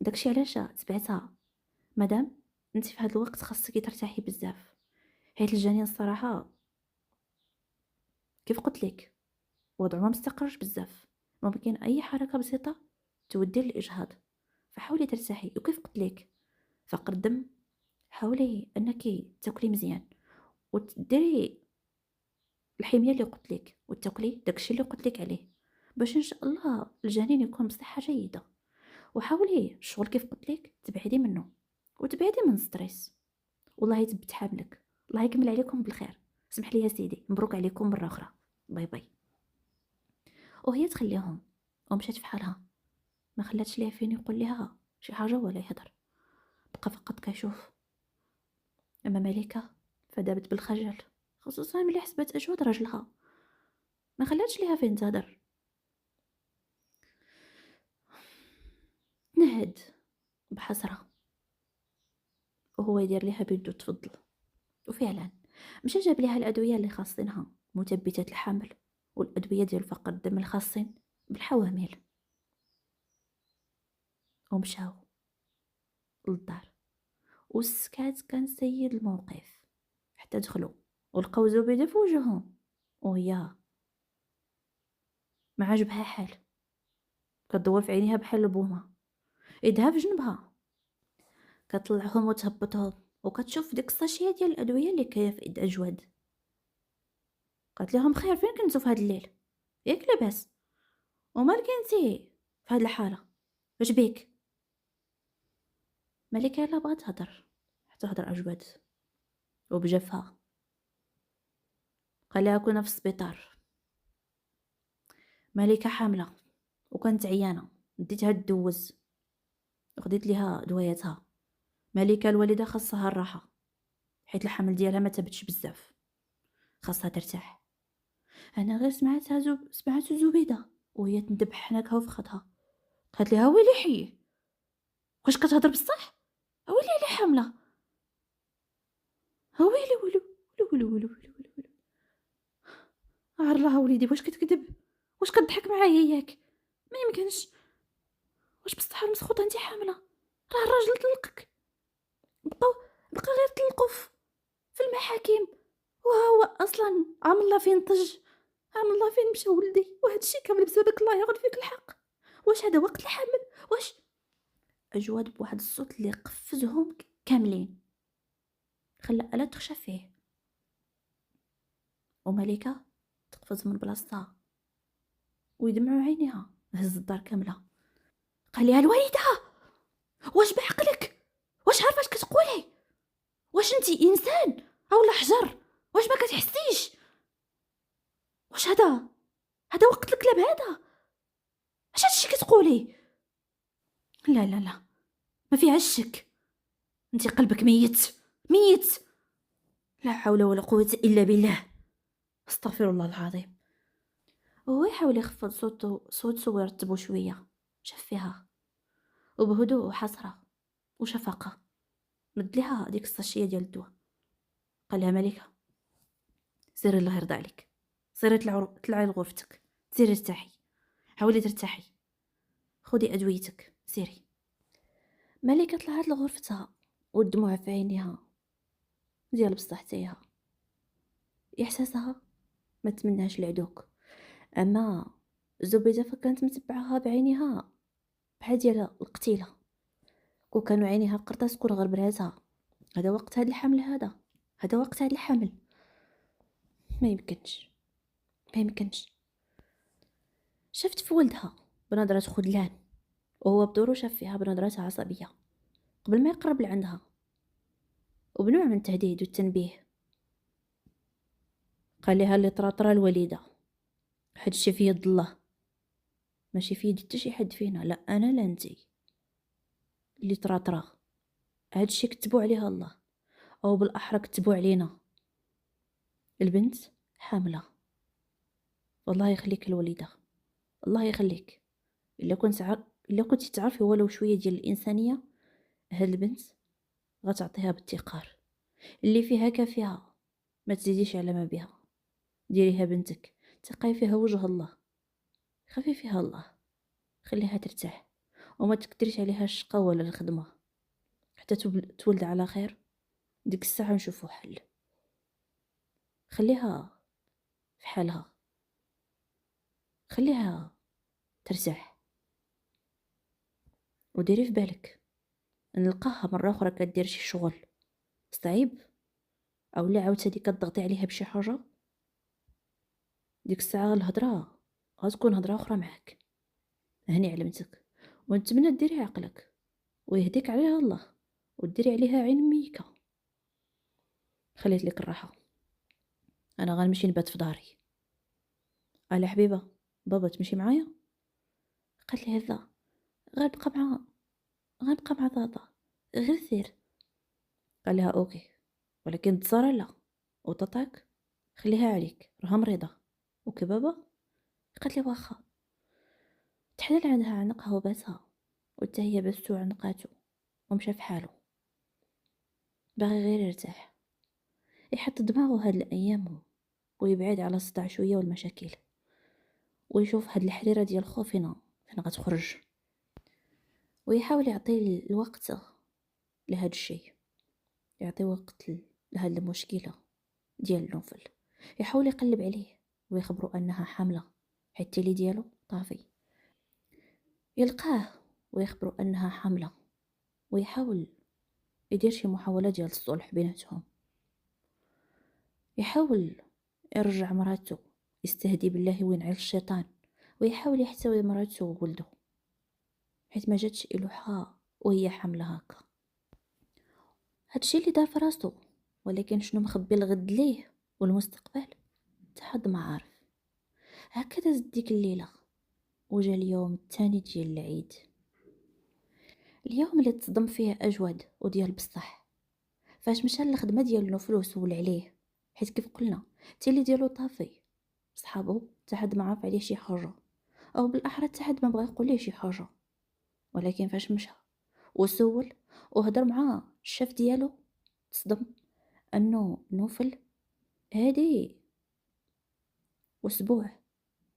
داكشي علاش تبعتها. مدام انت في هذا الوقت خاصك ترتاحي بزاف، حيت الجنين الصراحه كيف قلت لك وضعه ما مستقرش بزاف، ممكن اي حركه بسيطه تودي للاجهاض، فحاولي ترتاحي. وكيف قلت لك فقر الدم، حاولي انك تاكلي مزيان وتديري الحميه اللي قلت لك وتاكلي داكشي اللي قلت لك عليه باش ان شاء الله الجنين يكون بصحه جيده. وحاولي الشغل كيف قلت لك تبعدي منه وتبعدي من ستريس. والله يثبت حاملك، الله يكمل عليكم بالخير. اسمح لي يا سيدي، مبروك عليكم مره اخرى. باي باي. وهي تخليهم ومشات في حالها، ما خلاتش ليه فين يقول لها شي حاجه ولا يهضر، بقى فقط كيشوف. اما ملكه فدابت بالخجل، خصوصا ملي حسبت اجهود رجلها، ما خلاتش ليها فين تهضر. نهد بحسره وهو يدير ليها بيدو تفضل. وفعلا مشى جاب ليها الادويه اللي خاصينها، مثبتات الحمل والادويه ديال فقر الدم الخاصين بالحوامل. ومشاو للدار والسكات كان سيد الموقف حتى دخلوا ولقاو زبيده في وجههم، وهي ما عجبها حال، كتضوى في عينيها بحال البومه، ايدها في جنبها كتطلعهم وتهبطهم، وكتشوف ديك الساشيه ديال الادويه اللي كايه في ايد اجود. قالت لهم خير فين كنتو في هاد الليل؟ ياك لاباس؟ ومالك انتي في هاد الحاله؟ واش بيك؟ ملكه لا بغات تهضر حتى هضر اجود وبجفها. قال لها كنا في السبيطار، ملكه حامله وكانت عيانه، ديتها تدوز وخديت ليها دواياتها. ملكه الوالده خاصها الراحه حيت الحمل ديالها ما تبتش بزاف، خاصها ترتاح. انا غير سمعت زبيده وهي تندبح هناك في خدها. قالت لها ويلي حي، واش كتهضر بصح؟ ويلي اللي حامله، ويلي ولو ولو ولو ولو ولو ولو ولو. عار الله وليدي واش كتكذب، واش كتضحك معايا ياك؟ ما يمكنش، واش بصح المسخوطه انت حامله؟ راه الراجل طلقك، بقى غير طلقوا في المحاكم، وهو اصلا عام الله فين طج، عام الله فين مشى ولدي، وهذا الشيء كامل بسببك، الله يغفر فيك الحق. واش هذا وقت الحمل؟ واش اجواد بواحد الصوت اللي قفزهم كاملين، خلى الا تخشى فيه. وملكه تقفز من بلاصتها ويدمعوا عينيها، هز الدار كامله. قال لها الوالده واش بعقلك؟ واش عارفه اش كتقولي؟ واش انتي انسان اولا حجر؟ واش ما كتحسيش؟ واش هذا وقت الكلاب هذا؟ اش هادشي كتقولي؟ لا لا لا ما فيها الشك، انتي قلبك ميت ميت. لا حول ولا قوه الا بالله، استغفر الله العظيم. وهو يحاول يخفض صوته ويرتبه شويه، شاف فيها وبهدوء وحسره وشفقه مد لها ديك الساشيه ديال الدواء. قال لها ملكه سيري الله يرضى عليك، سيري طلعي لغرفتك، سيري ارتاحي، حاولي ترتاحي. خدي ادويتك سيري. ملكه طلعت لغرفتها والدموع في عينيها ديال بصح تايها. احساسها ما تمناش العدوك، اما زبيده فكانت متبعها بعينيها بحال ديال القتيله، وكانوا عينيها قرطاس كون غربلاتها. هذا وقت هاد الحمل، هذا وقت هاد الحمل. ما يمكنش، ما يمكنش. شفت في ولدها بنظرة خذلان، وهو بدورو شاف فيها بنظرة عصبية قبل ما يقرب لعندها، وبنوع من التهديد والتنبيه. قال لها اللي طراطرة الوليدة هادشي في يد الله، ماشي في يد حتى شي حد فينا، لا انا لا انتي. اللي طراطرة هادشي كتبوا عليها الله، او بالاحرى كتبوا علينا. البنت حاملة، والله يخليك الوليدة، الله يخليك. الا كنتي تعرفي ولو شويه ديال الانسانيه، هاد البنت غتعطيها بالتقار اللي فيها كافيها. ما تزيديش على ما بها، ديريها بنتك، تقاي فيها وجه الله، خافي فيها الله، خليها ترتاح، وما تكدريش عليها الشقه ولا الخدمه حتى تولد على خير. ديك الساعه نشوفوا حل. خليها في حالها، خليها ترتاح، وديري في بالك نلقاها مره اخرى كدير شي شغل صعيب، او لا عاوتاني كتضغطي عليها بشي حاجه، ديك الساعه الهضره غتكون هضره اخرى معاك. هاني علمتك، ونتمنى ديري عقلك ويهديك عليها الله، وديري عليها عين ميكه. خليت لك الراحه، انا غنمشي نبات في داري. قال حبيبه بابا تمشي معايا؟ قالت لي هذا غنبقى مع طاطا، غير سير. قال لها اوكي، ولكن تصارى لا، وطاطاك خليها عليك راها مريضه. اوكي بابا. قالت لي واخا. تحلل عندها عنقها وباتها، وتا هي بستو عنقاتو ومشى في حاله، باغي غير يرتاح، يحط دماغه هاد الايام ويبعد على الصداع شويه والمشاكل، ويشوف هاد الحريره ديال الخوف فين غتخرج، ويحاول يعطي الوقت لهاد الشيء، يعطي وقت لهاد المشكله ديال نوفل. يحاول يقلب عليه ويخبرو انها حامله، حيت التيلي ديالو طافي. يلقاه ويخبرو انها حامله، ويحاول يدير شي محاولة ديال الصلح بيناتهم. يحاول يرجع مراتو، يستهدي بالله وينعل الشيطان، ويحاول يحتوي مراتو وولدو، حيت ما جاتش إلوحة وهي حاملة هكا. هادشي اللي دار في راسو، ولكن شنو مخبي الغد ليه والمستقبل تحد ما عارف. هكذا زد ديك الليلة، وجا اليوم الثاني ديال العيد، اليوم اللي تصدم فيه أجود وديال بصح. فاش مشى للخدمه ديالو فلوس وسول عليه، حيت كيف قلنا التيلي ديالو طافي، صحابو تحد ما عرف عليه شي حاجه، او بالاحرى تحد ما بغى يقول ليه شي حاجه. ولكن فاش مشى وسول وهضر مع الشاف ديالو، تصدم انه نوفل هادي اسبوع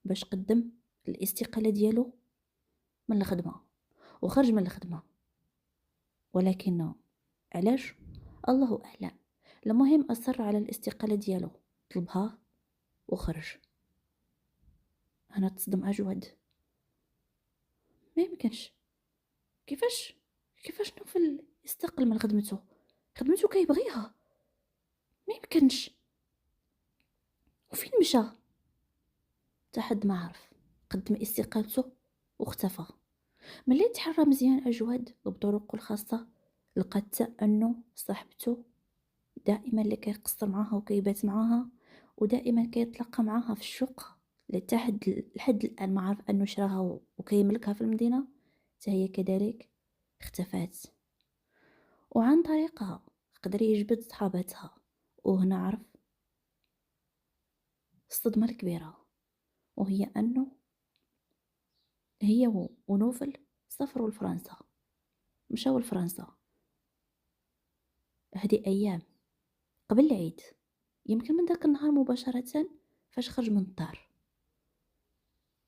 باش قدم الاستقاله ديالو من الخدمه وخرج من الخدمه. ولكن علاش؟ الله اعلم. المهم اصر على الاستقاله ديالو، طلبها وخرج. انا تصدم اجود، ما يمكنش. كيفاش نوفل يستقل من خدمته كيبغيها؟ ما يمكنش. وفين مشى؟ حد ما عرف. قدم استقالته واختفى. ملي تحرى مزيان اجود وبطرقه الخاصه، لقات انه صاحبته دائما اللي كيقصر معاها وكيبات معاها، ودائما كيتلقى معاها في الشقه لحد الان ما عرف انه شراها وكيملكها في المدينه، حتى هي كذلك اختفت. وعن طريقها قدر يجبد صحابتها. وهنا عرف الصدمة الكبيرة، وهي أنه هي ونوفل سافروا لفرنسا، مشاو لفرنسا هذه أيام قبل العيد، يمكن من ذاك النهار مباشرة. فاش خرج من الدار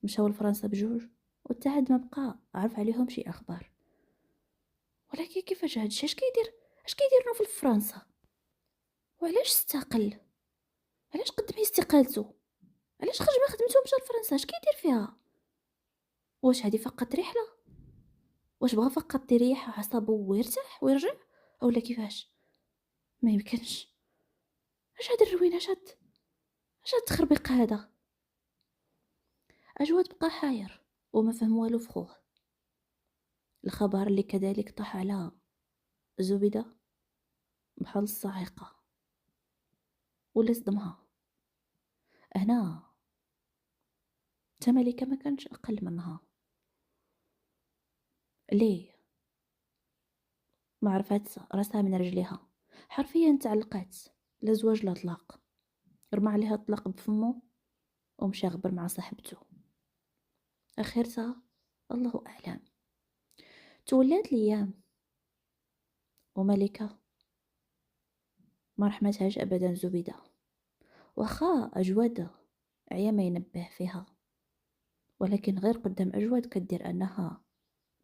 مشاو لفرنسا بجوج، وتعد ما بقى عرف عليهم شي اخبار. ولكن كيفاش هادشي؟ اش كيدير في فرنسا؟ وعلاش استقل؟ علاش قدم استقالته؟ علاش خرج من خدمته ومشى لفرنسا؟ اش كيدير فيها؟ واش هادي فقط رحله؟ واش بغى فقط يريح عصابه ويرتاح ويرجع، اولا كيفاش؟ ما يمكنش. اش هاد الروينه؟ اش هاد التخربيق هذا؟ اجواد بقى حاير وما فهم والو في خوه. الخبر اللي كذلك طاح على زبيدة بحال الصاعقة ولا صدمها. هنا ملكة ما كانش اقل منها. ليه؟ ما عرفت راسها من رجليها، حرفيا تعلقات. لا زواج لا طلاق. رمى عليها الطلاق بفمه ومشى غبر مع صاحبته. اخرتها الله اعلم. تولات الايام وملكة ما رحمتهاش ابدا زبيدة، واخا اجود عيا ما ينبه فيها، ولكن غير قدام اجود كدير انها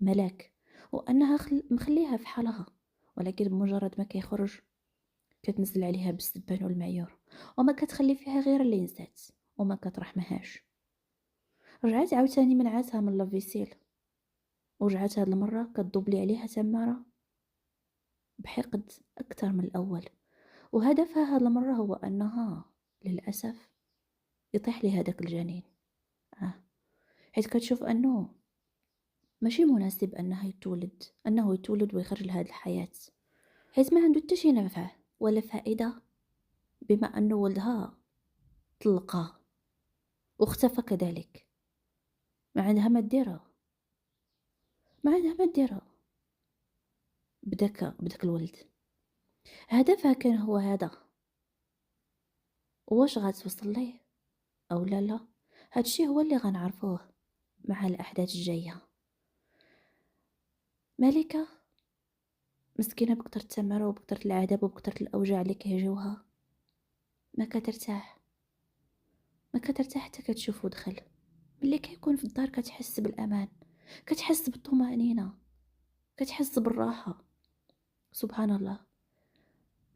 ملاك وانها مخليها في حالها. ولكن بمجرد ما كيخرج كتنزل عليها بالسبان والمعيور، وما كتخلي فيها غير اللي نسات وما كترحمهاش. رجعت عاوتاني من عاتها من لافيسيل، ورجعت هاد المره كتدوبلي عليها تماره بحقد اكثر من الاول. وهدفها هاد المره هو انها للاسف يطيح لي هذاك الجنين. حيت كتشوف انه ماشي مناسب انه يتولد ويخرج لهاد الحياه، حيت ما عنده حتى شي نفع ولا فائده، بما انه ولدها طلقاه واختفى كذلك. ما عندها ما ديرها، بداك الولد. هدفها كان هو هذا. واش غتوصل ليه او لا هادشي هو اللي غنعرفوه مع الاحداث الجايه. ملكه مسكينه بكتر التمر وبكتر العذاب وبكتر الاوجاع اللي كيجيوها ما كترتاح حتى كتشوفو دخل. ملي كيكون في الدار كتحس بالامان، كتحس بالطمانينه، كتحس بالراحه. سبحان الله،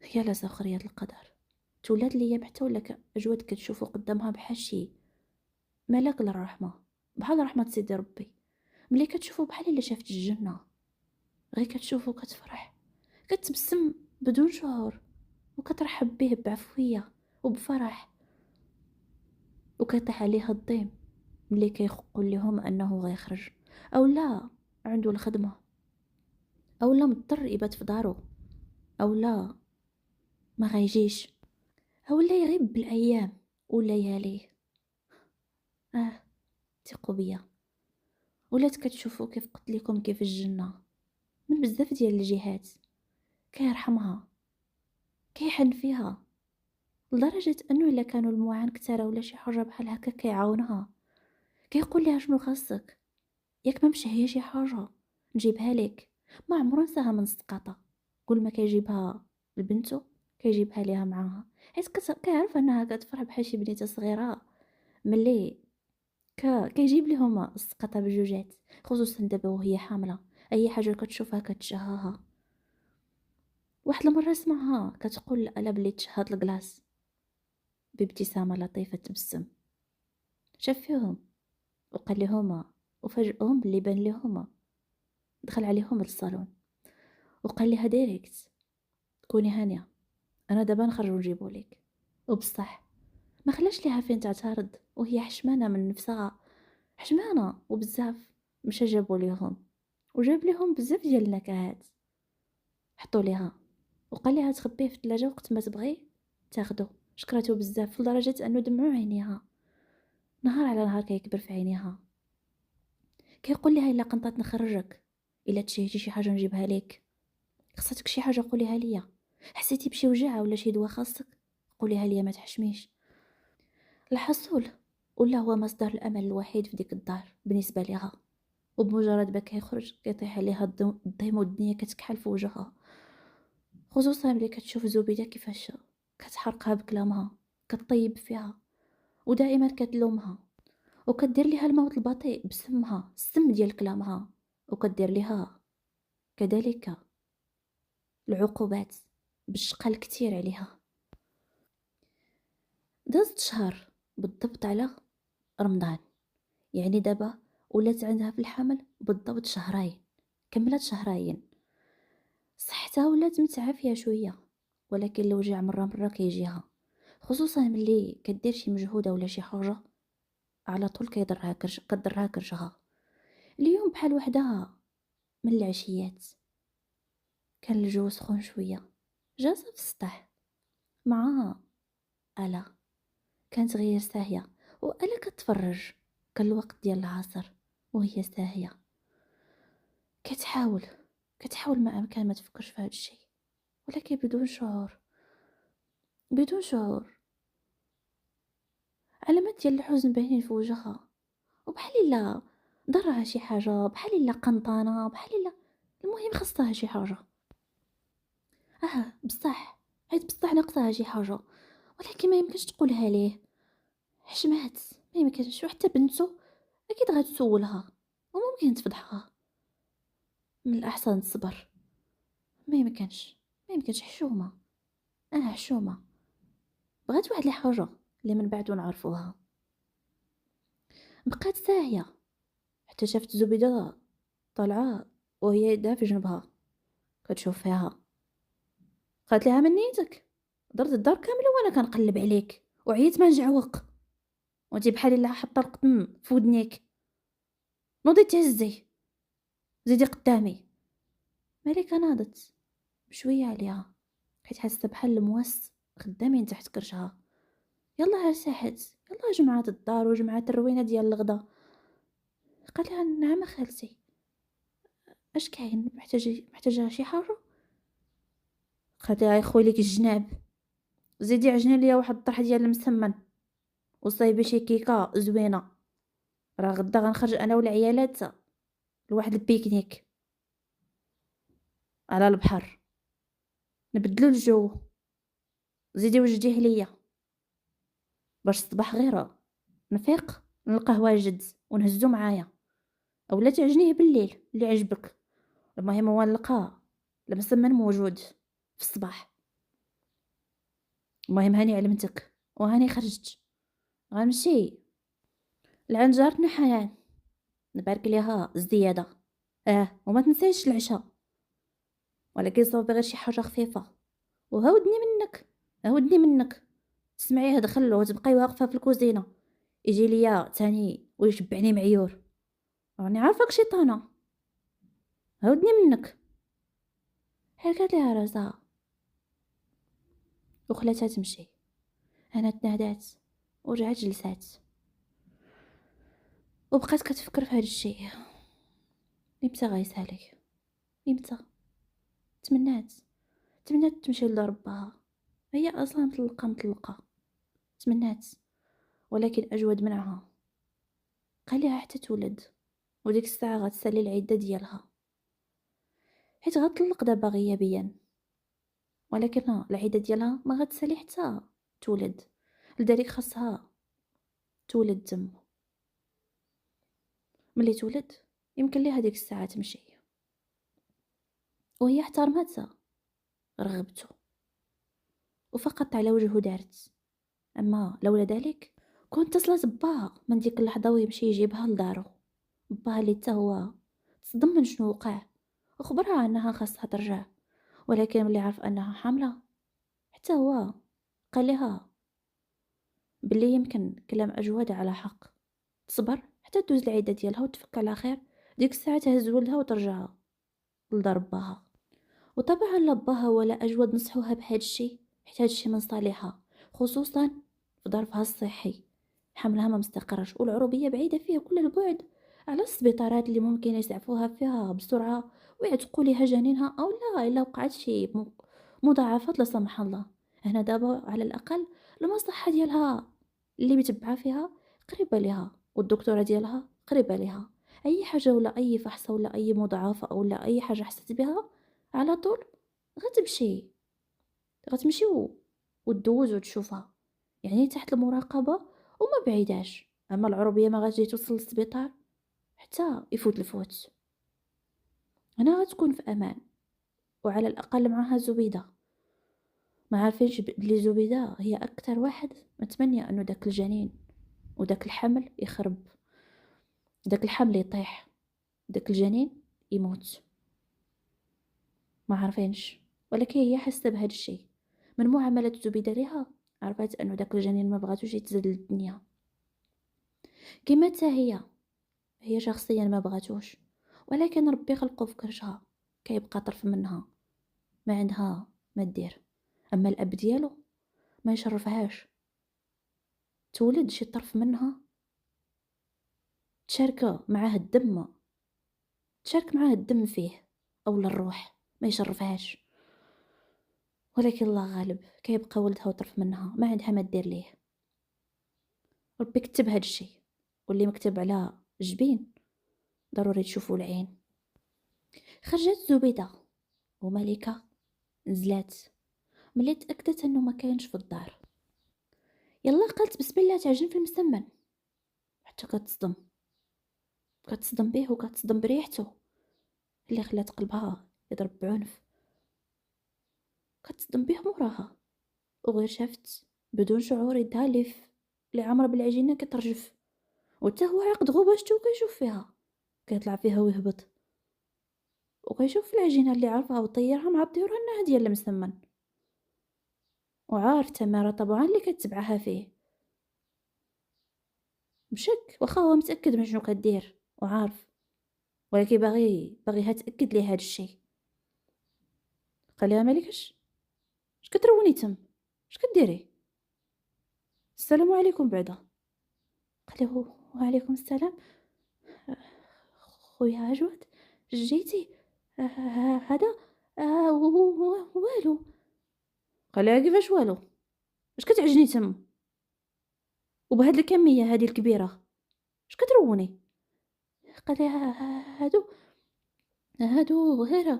هي لا سخرية القدر. تولات ليا حتى ولا اجود كتشوفو قدامها بحال شي ملك للرحمه، بحال رحمه سيدي ربي. ملي كتشوفو بحال الا شافت الجنه، غير كتشوفو كتفرح، كتبسم بدون شعور، وكترحب به بعفويه وبفرح. وكيطيح عليها الضيم ملي كيقول لهم انه غيخرج، او لا عنده الخدمه، او لا مضطر يبات في دارو، او لا ما غيجيش، او لا يغيب بالايام والليالي. ثقوا بيا. ولات كتشوفوا كيف قلت لكم كيف الجنه من بزاف ديال الجهات كيرحمها، كيحن فيها، لدرجه انه الا كانوا المعان كثار ولا شي حاجه بحال هكا كيعاونها، كيقول لها شنو خاصك، ياك ما مشى هي شي حاجه نجيبها لك. ما عمرو نساها من سقطه. كل ما كيجيبها لبنته كيجيبها ليها معاها، حيت كيعرف انها كتفرح بحال شي بنيته صغيره. ملي كيجيب لهم السقطه بجوجات، خصوصا دابا وهي حامله، اي حاجه كتشوفها كتشهاها. واحد المره سمعها كتقول الا بلي تشهد الكلاص بابتسامه لطيفه تبسم. شاف فيهم وقال لهما وفاجئهم باللي بان لهما. دخل عليهم للصالون وقال لها ديريكت كوني هانيه، انا دابا نخرج ونجيبو ليك. وبصح ما خلاش ليها فين تعترض، وهي حشمانه من نفسها، حشمانه وبزاف. مشى جابو ليهم وجاب لهم بزاف ديال النكهات، حطوا ليها وقال لها تخبيه في الثلاجه وقت ما تبغي تاخدو. شكرته بزاف لدرجه انه دمعوا عينيها، نهار على نهار كيكبر في عينيها. كيقول لها الا قنطات نخرجك، الا تشهيتي شي حاجه نجيبها لك، خصك شي حاجه قوليها ليا، حسيتي بشي وجع ولا شي دواء خاصك قوليها ليا ما تحشميش. الحصول ولا هو مصدر الامل الوحيد في ديك الدار بالنسبه ليها. وبمجرد ما كيخرج كيطيح عليها الضيم والدنيا كتكحل في وجهها، خصوصا ملي كتشوف زبيدة كيفاش كتحرقها بكلامها، كتطيب فيها ودائما كتلومها. وكدير ليها الموت البطيء بسمها، السم ديال كلامها، وكدير ليها كذلك العقوبات بالشقى الكتير عليها. دازت شهر بالضبط على رمضان، يعني دابا ولات عندها في الحمل بالضبط شهرين، كملت شهرين. صحتها ولات متعافية شوية، ولكن الوجع مرة كيجيها، خصوصا ملي كدير شي مجهود ولا شي حاجة على طول كضرها كرشها. اليوم بحال وحدة من العشيات كان الجو سخون شوية، جالسة في السطح مع آلا، كانت غير ساهية، وآلا كتفرج. كان الوقت ديال العصر وهي ساهية كتحاول ما أمكن ما تفكرش في هاد الشيء، ولكن بدون شعور علامات ديال الحزن باينين في وجهها، وبحال الا ضرها شي حاجه، بحال الا قنطانه، بحال الا المهم خصها شي حاجه. بصح حيت بصح ناقصها شي حاجه، ولكن ما يمكنش تقولها ليه، حشمات ما يمكنش. وحتى بنته اكيد غتسولها وممكن تفضحها. من الاحسن تصبر، ما يمكنش حشومه. حشومه بغات واحد الحاجه اللي من بعد نعرفوها. بقات ساهيه حتى شافت زبيده طالعه وهي يدها في جنبها كتشوف فيها. قالت لها من نيتك درت الدار كامله وانا كنقلب عليك وعييت ما نجعوق، وانتي بحال الا حاطه القطن في ودنيك. نوضي تهزي زيدي قدامي. ملكه ناضت بشويه عليها، حيت حاسه بحال المواس خدامين تحت كرشها. يلا ارتاحت، يلا جمعات الدار وجمعات الروينه ديال الغدا. قالت لها نعم خالتي، اش كاين؟ محتاجه شي حاجه؟ قالت لها يخوي لك الجناب، زيدي عجني ليا واحد الطرح ديال المسمن وصايبي شي كيكه زوينه، راه غدا غنخرج انا والعيالات لواحد البيكنيك على البحر، نبدلو الجو. زيدي وجديه ليا باش الصباح غير نفيق نلقاه واجد ونهزو معايا، اولا تعجنيه بالليل اللي عجبك. المهم هو نلقاه المسمن موجود في الصباح. المهم هاني علمتك وهاني خرجت، غنمشي لعند جارتنا حنان نبارك ليها الزياده. وما تنسيش العشاء، ولكن صوبي غير شي حاجه خفيفه. وهودني منك تسمعيه دخلو وتبقاي واقفه في الكوزينه يجي ليا تاني ويشبعني معيور. راني عارفاك شيطانه، هودني منك. حركات ليها راسها وخلاتها تمشي. انا تنادات ورجعت جلسات وبقات كتفكر في هذا الشيء. امتى غيسالي؟ امتى؟ تمنات تمشي لدار باها، هي اصلا مطلقه. تمنات، ولكن اجود منها قال لها حتى تولد، وديك الساعه غتسالي العده ديالها، حيت غتطلق دابا غيابيا. ولكن العده ديالها ما غتسالي حتى تولد، لذلك خاصها تولد تم. ملي تولد يمكن ليها ديك الساعه تمشي، وهي احترمت رغبته وفقط على وجهه دارت. اما لولا ذلك كنت اتصلت بها من ديك اللحظه ويمشي يجيبها لدارو. باها اللي حتى هو تصدم من شنو وقع، وخبرها انها خاصها ترجع، ولكن ملي عرف انها حامله حتى هو قال لها بلي يمكن كلام اجود على حق، تصبر حتى دوز العيده ديالها وتفك على خير. ديك الساعه تهز ولدها وترجع لدار باها. وطبعا لا باها ولا اجود نصحوها بهذا الشيء، حيت هذا الشيء من صالحها، خصوصا في ظرفها الصحي. حملها ما مستقرش والعروبيه بعيده فيها كل البعد على السبيطارات اللي ممكن يسعفوها فيها بسرعه ويعتقوا ليها جنينها، او لا الا وقعت شي مضاعفات لا سمح الله. هنا دابا على الاقل المصحه ديالها اللي متبعه فيها قريبه ليها، والدكتوره ديالها قريبه ليها. اي حاجه ولا اي فحص ولا اي مضاعفه ولا اي حاجه حست بها على طول غتمشي وتدوز وتشوفها، يعني تحت المراقبه وما بعيداش. اما العربيه ما غاتجي توصل للسبيطار حتى يفوت الفوت. هنا غتكون في امان، وعلى الاقل معها زبيده. ما عارفينش بلي زبيده هي اكثر واحد متمنيه انه داك الجنين وداك الحمل يخرب، داك الحمل يطيح، داك الجنين يموت. ما عارفينش، ولكن هي حاسه بهذا الشيء. من معامله زبيده ليها عرفت انه داك الجنين ما بغاتوش يتزاد للدنيا، كما حتى هي شخصيا ما بغاتوش، ولكن ربي خلقو في كرشها كيبقى طرف منها، ما عندها ما دير. اما الاب ديالو ما يشرفهاش تولد شي طرف منها تشارك معاه الدم فيه او الروح، ما يشرفهاش. ولكن الله غالب كيبقى ولدها وطرف منها ما عندها ما دير ليه. ربي كتب هاد الشيء، واللي مكتب على جبين ضروري تشوفوا العين. خرجت زبيده وملكه نزلات ملي تاكدت انه ما كاينش في الدار. يلا قالت بسم الله تعجن في المسمن، حتى كتصدم به وكتصدم بريحته اللي خلات قلبها يضرب بعنف. كتصدم به موراها وغير شافت بدون شعور يدها اللي عامره بالعجينه كترجف، وحتى هو عقد غباشته وكيشوف فيها كيطلع فيها ويهبط، وكيشوف في العجينه اللي عرفها وطيرها مع الطيور انها ديال المسمن، وعارف تماره طبعا اللي كتبعها فيه بشك، واخا هو متاكد من شنو كدير وعارف، ولكن باغيها تاكد ليه هذا الشيء. قال لها مالكش اش كتروني تم، اش كديري؟ السلام عليكم بعدا. قال له وعليكم السلام. خويا عجواد جيتي هذا والو. قال لها كيفاش والو؟ اش كتعجني تم وبهاد الكميه هذه الكبيره اش كتروني؟ قال لها هادو غير،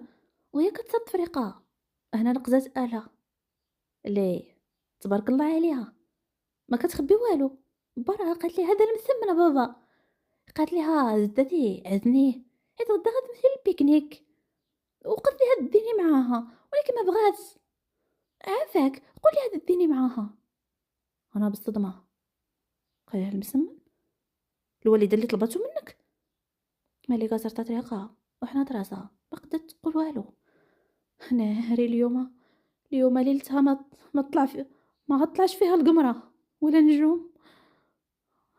وهي كتصد تفريقه هنا نقزات آلة اللي تبارك الله عليها ما كتخبي والو برا. قالت لي هذا المسمن بابا. قالت لها زدتي عزنيه حيت غدا غتمشي للبيكنيك، وقلت لها ديني معاها ولكن ما بغات. عافاك قول لها ديني معاها. انا بالصدمه قال لها المسمن الوالده اللي طلبته منك. ملكه صرت طريقه وحنا راسها ما قدرت تقول والو. نهاري اليوم ليلتها ما طلع ما غطلعش فيها القمره ولا نجوم،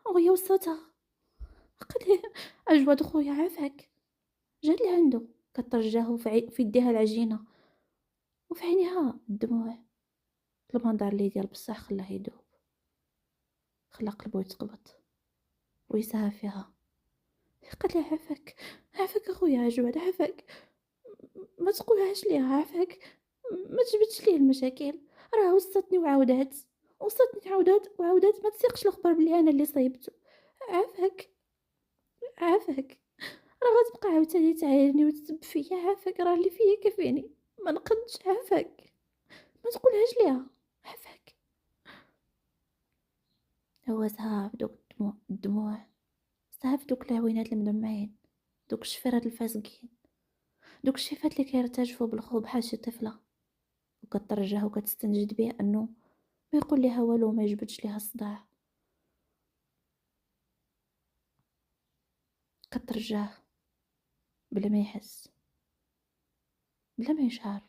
وهي وصلتها. قال لي اجود خويا عافاك. جات لعنده كترجاه في يديها العجينه وفي عينيها الدموع. المنظر اللي ديال بصح خلاه يدوب، خلى قلبو يتقبض ويسها فيها. قالت لي عافاك اخويا عجواد عافاك، ما تقولهاش ليها عافاك، ما تجبدش ليه المشاكل. راه وصلتني عاودات ما تسيقش الاخبار بلي انا اللي صايبته. عافاك راه غتبقى عاوتاني تعايرني وتسب فيا. عافاك راه اللي فيا كفيني ما نقدش. عافاك ما تقولهاش ليها عافاك. هو صعب دوك الدموع صعب دوك العوينات المدمعين، دوك الشفرات الفاسقين، دوك الشفات اللي كيرتجفوا بالخوف بحال شي طفله، وكترجاه وكتستنجد بيه انه ما يقول لها والو ما يجبدش ليها الصداع. كترجاه بلا ما يحس بلا ما يشعر،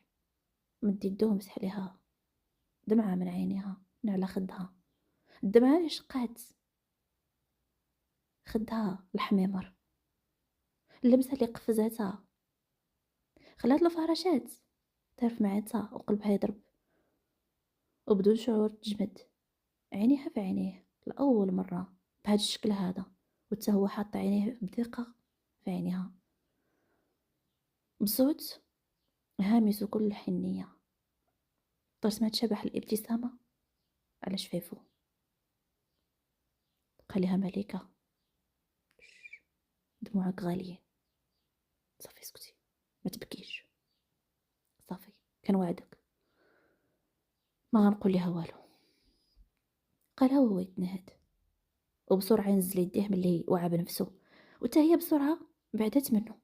مد يدو مسح ليها دمعه من عينيها من على خدها، الدمعه اللي شقات خدها الحميمر، اللمسه اللي قفزاتها خلات الفراشات تعرف معدتها وقلبها يضرب، وبدون شعور تجمد عينيها في عينيه لأول مرة بهذا الشكل هذا، وتا هو حاط عينيه بثقة في عينيها بصوت هامس وكل الحنية. ترسمت شبح الابتسامة على شفايفه. قال لها ملكة دموعك غاليين، صافي اسكتي ما تبكيش، صافي كنوعدك ما غنقول لها والو. قالها وهو يتنهد وبسرعة ينزل يديه ملي وعى بنفسه، وتا هي بسرعة بعدت منه.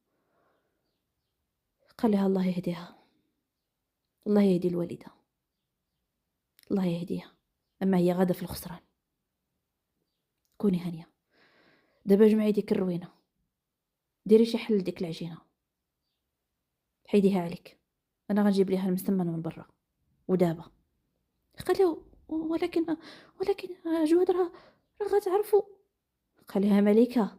قال لها الله يهديها، الله يهدي الوالدة، الله يهديها، أما هي غادة في الخسران. كوني هانية، دابا جمعي ديك الروينة، ديري شي حل لديك العجينة، حيديها عليك، أنا غنجيب ليها المسمن من برا ودابا. قال له ولكن جواد راه غتعرفوا. قال لها مليكة،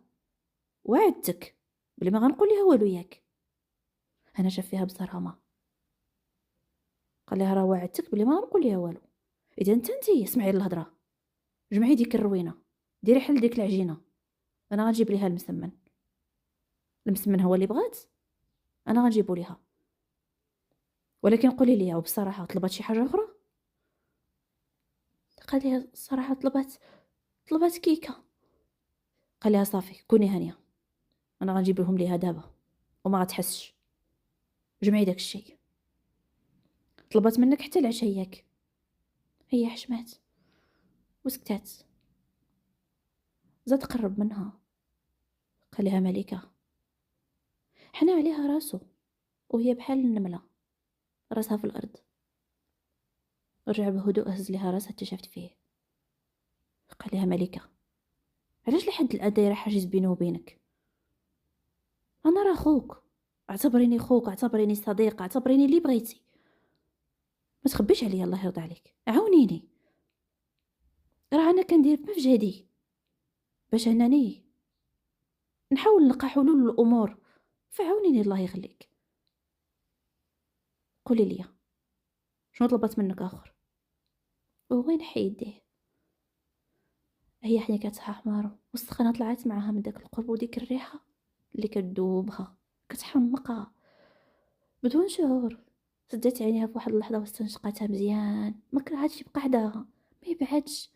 وعدتك بلي ما غنقول ليها والو ياك. انا شاف فيها بصرامه، قال لها راه وعدتك بلي ما غنقول ليها والو. اذا انتي اسمعي الهضره، جمعي ديك الروينه، ديري حل ديك العجينه، انا غنجيب ليها المسمن هو اللي بغات، انا غنجيبو ليها. ولكن قولي لي وبصراحه، طلبات شي حاجه اخرى؟ قال لها الصراحه طلبات كيكه. قال لها صافي كوني هانيه، انا غنجيب لهم ليها دابا وما غتحسش. جمعي داك الشيء، طلبات منك حتى العشاء ياك. هي حشمات وسكتات. زاد قرب منها، قال لها ملكة، حنا عليها راسو وهي بحال النملة راسها في الأرض. رجع بهدوء هز لها راسها حتى شافت فيه. قال لها ملكة، علاش لحد الآن دايرة حاجز بيني وبينك؟ أنا راه خوك، اعتبريني خوك، اعتبريني صديق، اعتبريني اللي بغيتي. ما تخبيش عليا، الله يرضى عليك، عاونيني. راه أنا كندير ما في جهدي باش أنني نحاول نلقى حلول للأمور، فعاونيني الله يخليك. قولي لي شنو طلبت منك آخر؟ وين حيديه؟ هي حني كتها حمارو والسخانة طلعت معاها من داك القرب، وديك الريحة اللي كتذوبها كتحمقها بدون شعور. سدات عينيها في واحد اللحظة واستنشقتها مزيان، ما كرهاتش يبقى حداها، ما يبعدش.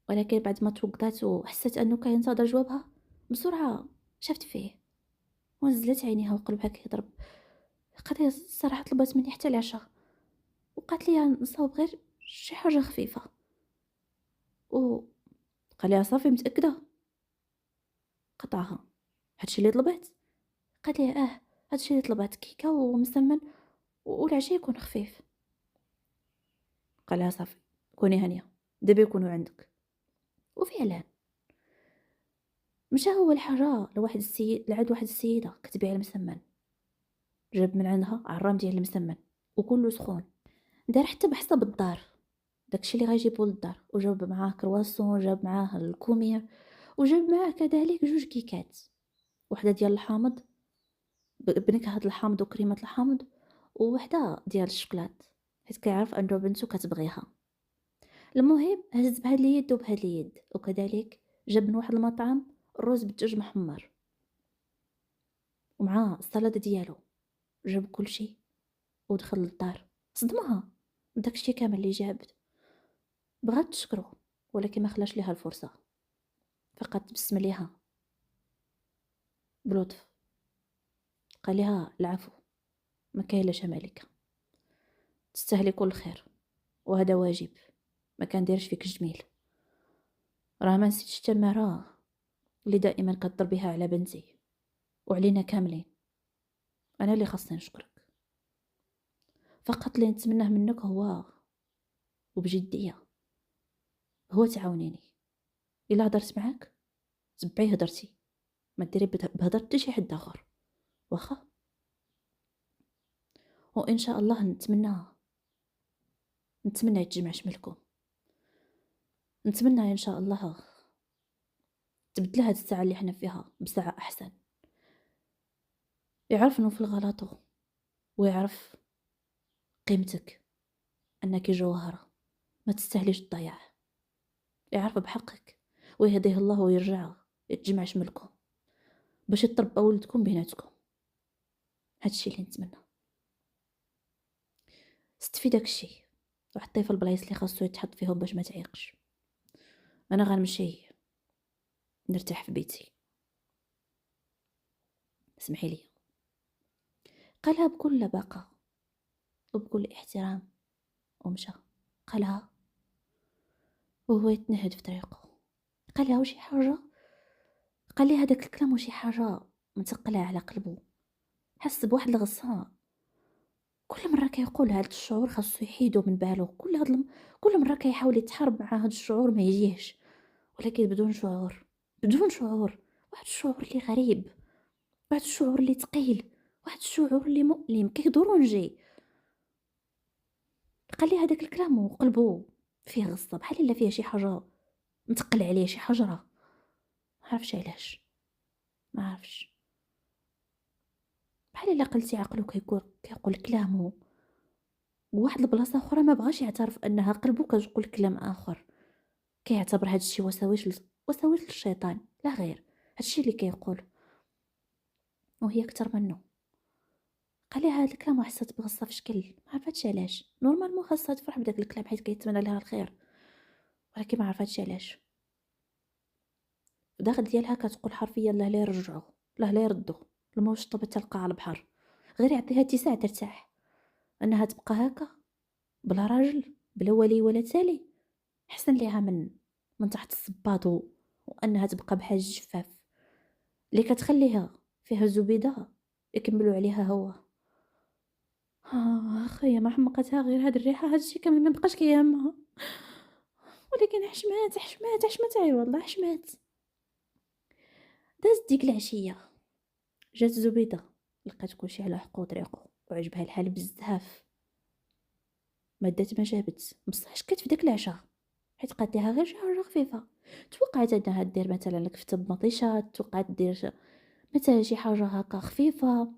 ولكن بعد ما توقدات وحست انه كينتظر جوابها، بسرعة شافت فيه ونزلت عينيها وقلبها كيضرب. قالت لي الصراحة طلبت مني حتى العشاء، وقالت لي نصاوب غير شي حاجة خفيفة. و قال لها صافي متأكدة؟ قطعها، هادشي اللي طلبت؟ قالت لي هادشي اللي طلبت، كيكه ومسمن والعشاء يكون خفيف. قال لها صافي كوني هانيه، دابا يكونوا عندك. وفعلا مشى هو الحاجه لواحد السيد، لعند واحد السيده كتبيع المسمن، جاب من عندها عرام ديال المسمن وكله سخون، دار حتى بحصه بالدار، داكشي اللي غيجيبو للدار، وجاب معاه كرواسون، جاب معاه الكومير، وجاب معاه كذلك 2 كيكات، وحده ديال الحامض بنكهة الحامض وكريمة الحامض، ووحدة ديال الشوكولات حيت كيعرف أنه بنتو كتبغيها. المهم هز بهاد اليد وبهاد اليد، وكذلك جاب من واحد المطعم الرز بالدجاج محمر ومعاه السلطة ديالو، جاب كلشي ودخل للدار. صدمها بداكشي كامل اللي جاب، بغات تشكرو ولكن ما خلاش ليها الفرصة، فقط تبسم ليها بلطف، قال لها العفو، ما كاينلاش مالكة، تستاهلي كل خير، وهذا واجب، ما كنديرش فيك الجميل. راه ما نسيتش تمارا اللي دائما كتضربيها على بنتي وعلينا كاملين، انا اللي خاصني نشكرك. فقط اللي نتمناه منك هو وبجديه هو تعاونيني، الا هضرت معاك تبعي هضرتي، ما ديري بهضرت حتى شي حد اخر، واخا. وان شاء الله نتمنى يتجمع شملكم، نتمنى ان شاء الله تبدل هاد الساعه اللي حنا فيها بساعه احسن، يعرف انه في الغلط ويعرف قيمتك، انك جوهره ما تستاهليش الضياع، يعرف بحقك ويهديه الله ويرجع يتجمع شملكم باش يتربى ولدكم بيناتكم. هادشي اللي نتمنى. استفي داكشي وحطيه في البلايص اللي خاصو يتحط فيهم باش ما تعيقش. انا غنمشي نرتاح في بيتي، اسمحي لي. قالها بكل لباقه وبكل احترام ومشى. قالها وهو يتنهد في طريقه. قال لها وشي حاجه، قال لي هذاك الكلام وشي حاجه مثقله على قلبه. حس بواحد الغصه، كل مره كيقول هذا الشعور خاصو يحيدو من بالو. كل مره كيحاول يتحارب مع هذا الشعور ما يجيهش، ولكن بدون شعور، بدون شعور. واحد الشعور اللي غريب، واحد الشعور اللي ثقيل، واحد الشعور اللي مؤلم كيدورونجي. قال لي هذاك الكلام وقلبو فيه غصه، بحال الا فيه شي حاجه متقل عليه، شي حجره. ما عرفش علاش، ما عرفش. بحال الا قلتي عقلو كيقول كلامو، وواحد البلاصه اخرى ما بغاش يعترف انها قلبو كتقول كلام اخر. كيعتبر هاد الشيء وساوس للشيطان، لا غير هادشي اللي كيقول، وهي اكثر منه. قال لي هاد الكلام وحسيت بغصه في شكل ما عرفتش علاش. نورمالمون خاصها تفرح بداك الكلام حيت كيتمنى لها الخير، ولكن ما عرفتش علاش. الداخل ديالها كتقول حرفيا لا لا يرجعو، لا لا يردو الموشطبة تلقى على البحر، غير يعطيها اتساع ترتاح. انها تبقى هكا بلا راجل، بلا ولي ولا تالي، حسن ليها من تحت الصباط، وانها تبقى بحال الجفاف اللي كتخليها فيها زبيده يكملوا عليها هوا. اخويا ما حمقتها غير هاد الريحه، هادشي كامل ما بقاش كيهمها. ولكن حشمات حشمات حشمات، اي والله حشمات. دازت ديك العشيه، جات زبيده، لقات كلشي على حقو طريقو وعجبها الحال بزاف. ما دات ما جابت، بصح شكات في داك العشاء حيت قالت لها غير شي حاجه خفيفه. توقعت انها دير مثلا الكفته بمطيشات، توقعت دير مثلا شي حاجه هكا خفيفه،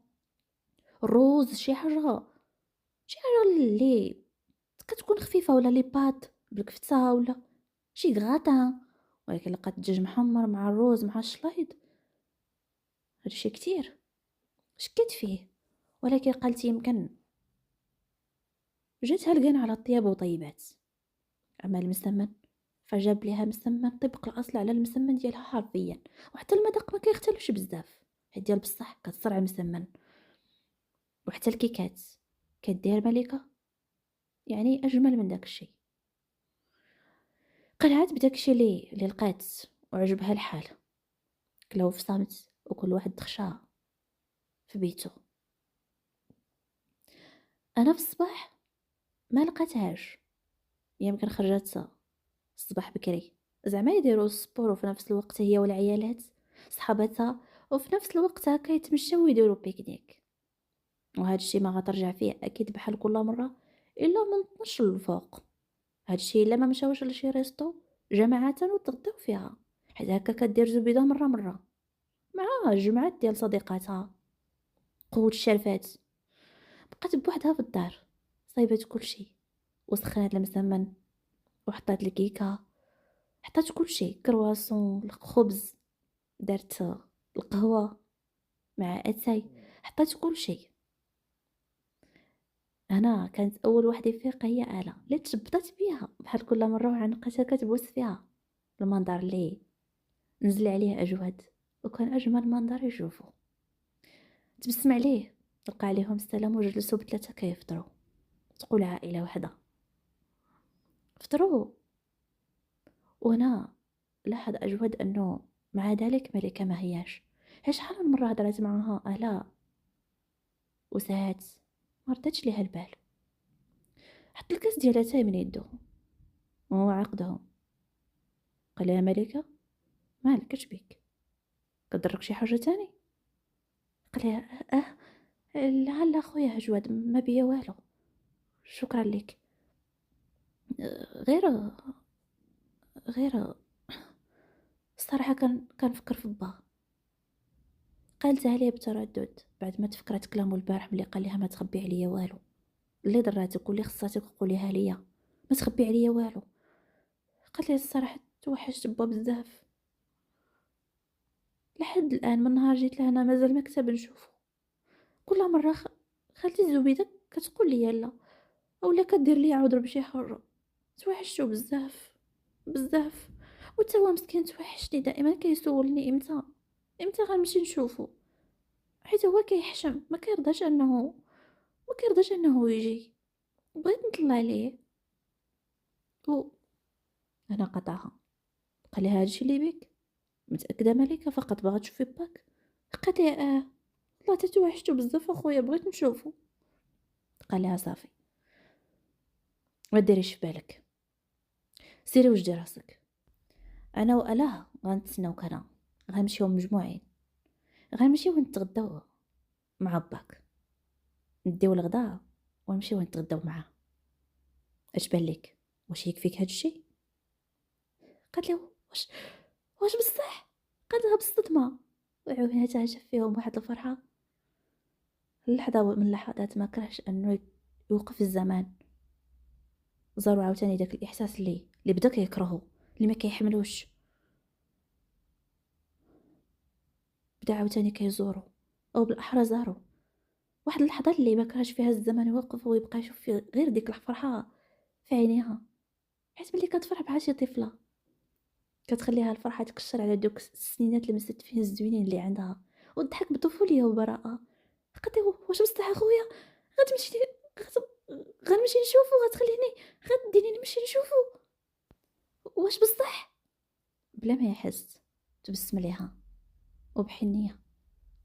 الروز، شي حاجه اللي كتكون خفيفه، ولا لي بات بالكفته، ولا شي غراتان. ولكن لقات الدجاج محمر مع الروز مع الشلايض، هادشي كتير. شكيت فيه، ولكن قالت يمكن جات هلقان على الطياب وطيبات. اما المسمن فجاب ليها مسمن طبق الاصل على المسمن ديالها حرفيا، وحتى المذاق ما كيختلفش بزاف حيت ديال بصح كتصرع المسمن. وحتى الكيكات كدير ملكه، يعني اجمل من داك الشيء. قنعت بداك الشيء اللي لقات وعجبها الحال. كلاو في صامت وكل واحد خشى في بيته. انا في الصباح ما لقيتهاش، يمكن خرجت الصباح بكري زعما يديروا السبور، وفي نفس الوقت هي والعيالات صحابتها، وفي نفس الوقت هكا يتمشاو ويديروا بيكنيك. وهذا الشيء ما غترجع فيه اكيد بحال كل مره الا من 12 للفوق. هذا الشيء الا ما مشاوش لشي ريستو جماعه وتغداو فيها، حيت هكا كدير زبيده مره مع جمعات ديال صديقاتها. قوه الشرفات. بقات بوحدها في الدار، صايبات كلشي وسخنات المسمن وحطات الكيكه، حطات كلشي، كرواسون، الخبز، درت القهوه مع اتاي، حطيت كلشي. انا كانت اول وحده يفيق هي الا اللي تشبطت بيها بحال كل مره وعنقتها كتبوس فيها. المنظر اللي نزل عليه اجود، وكان اجمل منظر يشوفه. تبسم عليه، لقى عليهم السلام وجلسوا بثلاثه كيفطروا. تقول عائله واحده فطروا. وانا لاحظ اجود انه مع ذلك ملكه ما هياش. شحال من مره هضرت معها الا وساعات ما ردتش ليها البال. حط الكاس ديال اتاي من يدو وهو عقدهم. قال لها ملكه مالك اش بيك، كضرك شي حاجه تاني؟ قال لها لا لا خويا جواد ما بيا والو، شكرا لك. غير غير الصراحه كنفكر في با. قالتها ليه بتردد بعد ما تفكرت كلامه البارح ملي قال لها ما تخبي عليا والو، اللي ضراتك واللي خصاتك قوليها ليا، ما تخبي عليا والو. قالت لي الصراحه توحشت با بزاف، لحد الان من نهار جيت لهنا مازال المكتب نشوفه. كل مره خالتي الزبيده كتقول لي لا، اولا كدير لي عذر بشي حاجه. توحشتو بزاف بزاف، وتا هو مسكين توحشني دائما كيسولني امتى غنمشي نشوفو، حيت هو كيحشم ما كيرضاش انه يجي. بغيت نطلع ليه و أنا قطعها. قال لي هادشي اللي بيك؟ متأكدة مليكة فقط باغا تشوفي باك؟ قالت لي والله تتوحشتو بزاف اخويا بغيت نشوفو. قال لها صافي ما ديريش في بالك، سيري وجدي راسك، انا والاه غنتسناوك هنا، غنمشيو مجموعين، غنمشيو نتغداو مع باك، نديو الغداء ونمشيو نتغداو معاه. اش بان ليك؟ واش يكفيك هادشي؟ قالت له واش بصح؟ قالت لها بالصدمه، وعيونها شاف فيهم واحد الفرحه. لحظه من اللحظات ما كرهش انه يوقف الزمان. زارو عاوتاني داك الاحساس اللي بدا كيكرهو، اللي ما كيحملوش، بدا عاوتاني كيزورو، او بالاحرى زارو. واحد اللحظه اللي ما كرهش فيها الزمان يوقف ويبقى يشوف فيه غير ديك الفرحه في عينيها، حيت ملي كتفرح بحال شي طفله كتخليها الفرحه تكشر على دوك السنينات المست فيه الزوينين اللي عندها، والضحك بطفوليه وبراءه. قلت له واش بصح اخويا غتمشي غنمشي نشوفو، غتخليني غديني نمشي نشوفو واش بصح؟ بلا ما يحس تبسم ليها وبحنيه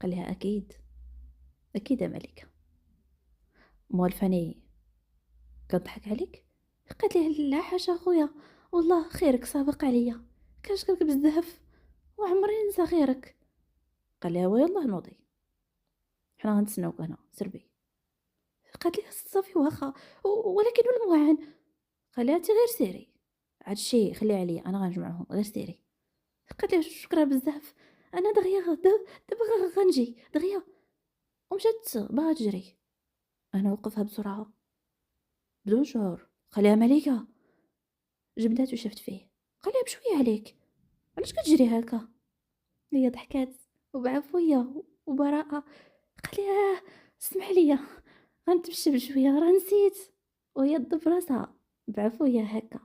قال لها اكيد اكيد يا ملكه، موالفاني كنضحك عليك؟ قالت ليه لا حاشا خويا، والله خيرك سابق عليا، كنشكرك بزاف وعمري ننسى خيرك. قال لها ويلا نوضي حنا غنتسناوك هنا سربي. قالت لي صافي واخا ولكن الموعن. قال لها انت غير سيري، هادشي خليه عليا انا غنجمعهم غير سيري. قالت لي شكرا بزاف، انا دغيا دابا غنجي دغيا. ومشات باغا تجري، انا وقفها بسرعه بدون شعور. قال لها مليكه، جبدات وشفت فيه. قال لها بشويه عليك، علاش كتجري هكا؟ هي ضحكات وبعفويه وبراءه. قال لها اسمح لي غنتمشى بشويه راه نسيت، وهي تضرب راسها بعفويه هكا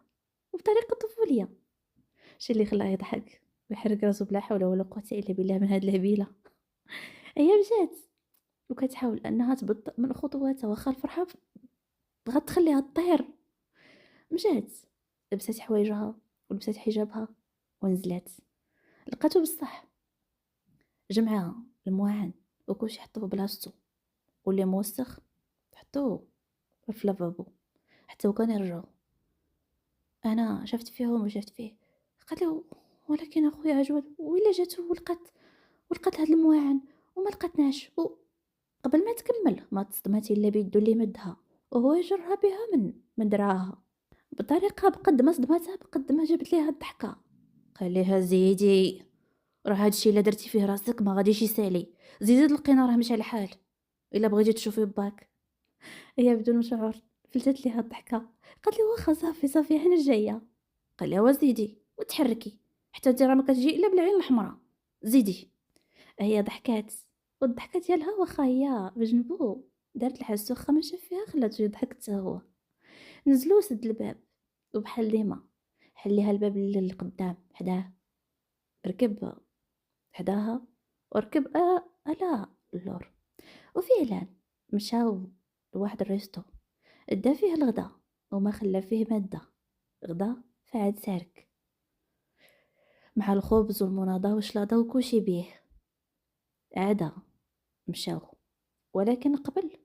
وبطريقه طفوليه. شي اللي خلاه يضحك ويحرك راسو بلا حول ولا قوه الا بالله من هاد الهبيله. هي مشات وكتحاول انها تبطئ من خطواتها واخا الفرحه بغات تخليها تطير. مشات لبست حوايجها ولبست حجابها ونزلات، لقاتو بصح جمعها المواعن وكلشي حطوه بلاصتو، واللي موسخ حطوه في لافابو حتى وكان يرجعوا. انا شفت فيهم وشفت فيه. قالت له ولكن اخويا عجود وإلا جاتو ولقات هاد المواعن وما لقاتناش. قبل ما تكمل ما تصدمت الا بيدو اللي مدها وهو يجرها بها من دراعها بطريقه بقد ما صدمتها بقد ما جابت ليها الضحكه. قال لها زيدي، راه هادشي الا درتي فيه راسك ما غاديش يسالي، زيدي لقينا راه مش على الحال الا بغيتي تشوفي باك. هي بدون شعور فلتت ليها الضحكه. قالت لي واخا صافي صافي حنا جايه. قال لها وزيدي وتحركي حتى انت راه ما كتجي الا بالعين الحمراء، زيدي. هي ضحكات والضحكه ديالها واخا هي بجنبو دارت الحس واخا ما شاف فيها خلاتو يضحك حتى هو. نزلو سد الباب وبحال ديما حل ليها الباب اللي قدام حداه، ركب حداها وركب على اللور. وفعلا مشاو لواحد الريستو دا فيه الغدا وما خلى فيه مادة، غدا فعاد سارك مع الخبز والمناضة والشلاضة وكلشي بيه. عادا مشاو، ولكن قبل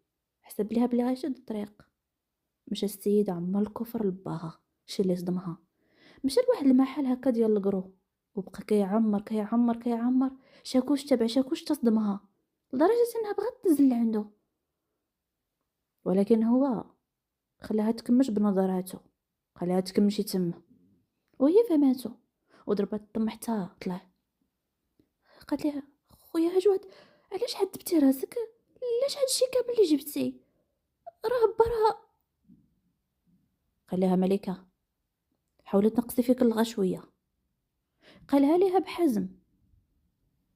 حسب ليها بلي غيشد الطريق. مشى السيد عمر الكفر لباها شي اللي صدمها. مشى لواحد المحل هكا ديال القرو وبقى كيعمر كيعمر كيعمر، شاكوش تبع شاكوش تصدمها لدرجة انها بغات تنزل لعندو، ولكن هو خلاها تكمش بنظراته، خلاها تكمشي تما وهي فهماتو وضربت الطم حتى طلع. قالت لها خويا هجود علاش حدبتي راسك؟ علاش هادشي كامل اللي جبتي؟ راه برا. قال لها ملكه حاولت نقصي فيك اللغة شويه. قالها ليها بحزم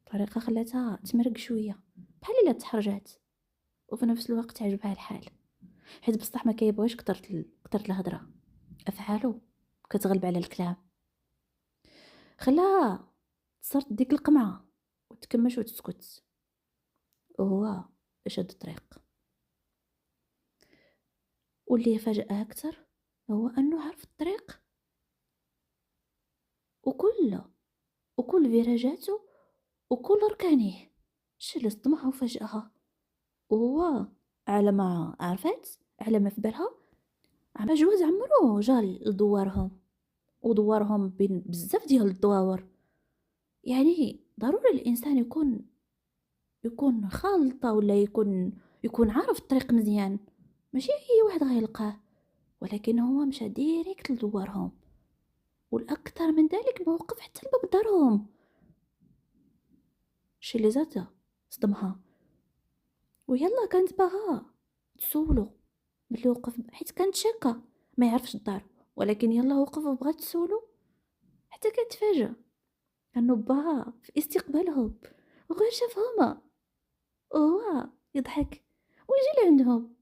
طريقه خلاتها تمرق شويه بحال الا تحرجات، وفي نفس الوقت عجبها الحال حيت بصح ما كيبغيش كترت الهضره، افعالو كتغلب على الكلام. خلاها تصرت ديك القمعه وتكمش وتسكت، وهو شد الطريق. واللي فاجأها أكثر هو أنه عرف الطريق وكل فيراجاته وكل ركانيه. الشي اللي صدمها وفاجأها، وهو على ما عرفت، على ما في بالها، عم جواز عمرو جا لدوارهم، ودوارهم بين بزاف ديال الدواور. يعني ضروري الانسان يكون خالطة، ولا يكون عارف الطريق مزيان، ماشي اي واحد غيلقاه. ولكن هو مشى ديريكت لدوارهم، والاكثر من ذلك موقف حتى لباب دارهم. الشي اللي زاد صدمها، ويلا كانت باغا تسولو ملي وقف، حيت كانت شاكه ما يعرفش الدار. ولكن يلا وقف وبغات تسولو، حتى كتفاجأ انه باها في استقبالهم وغير شافهما، وهو يضحك ويجي لعندهم.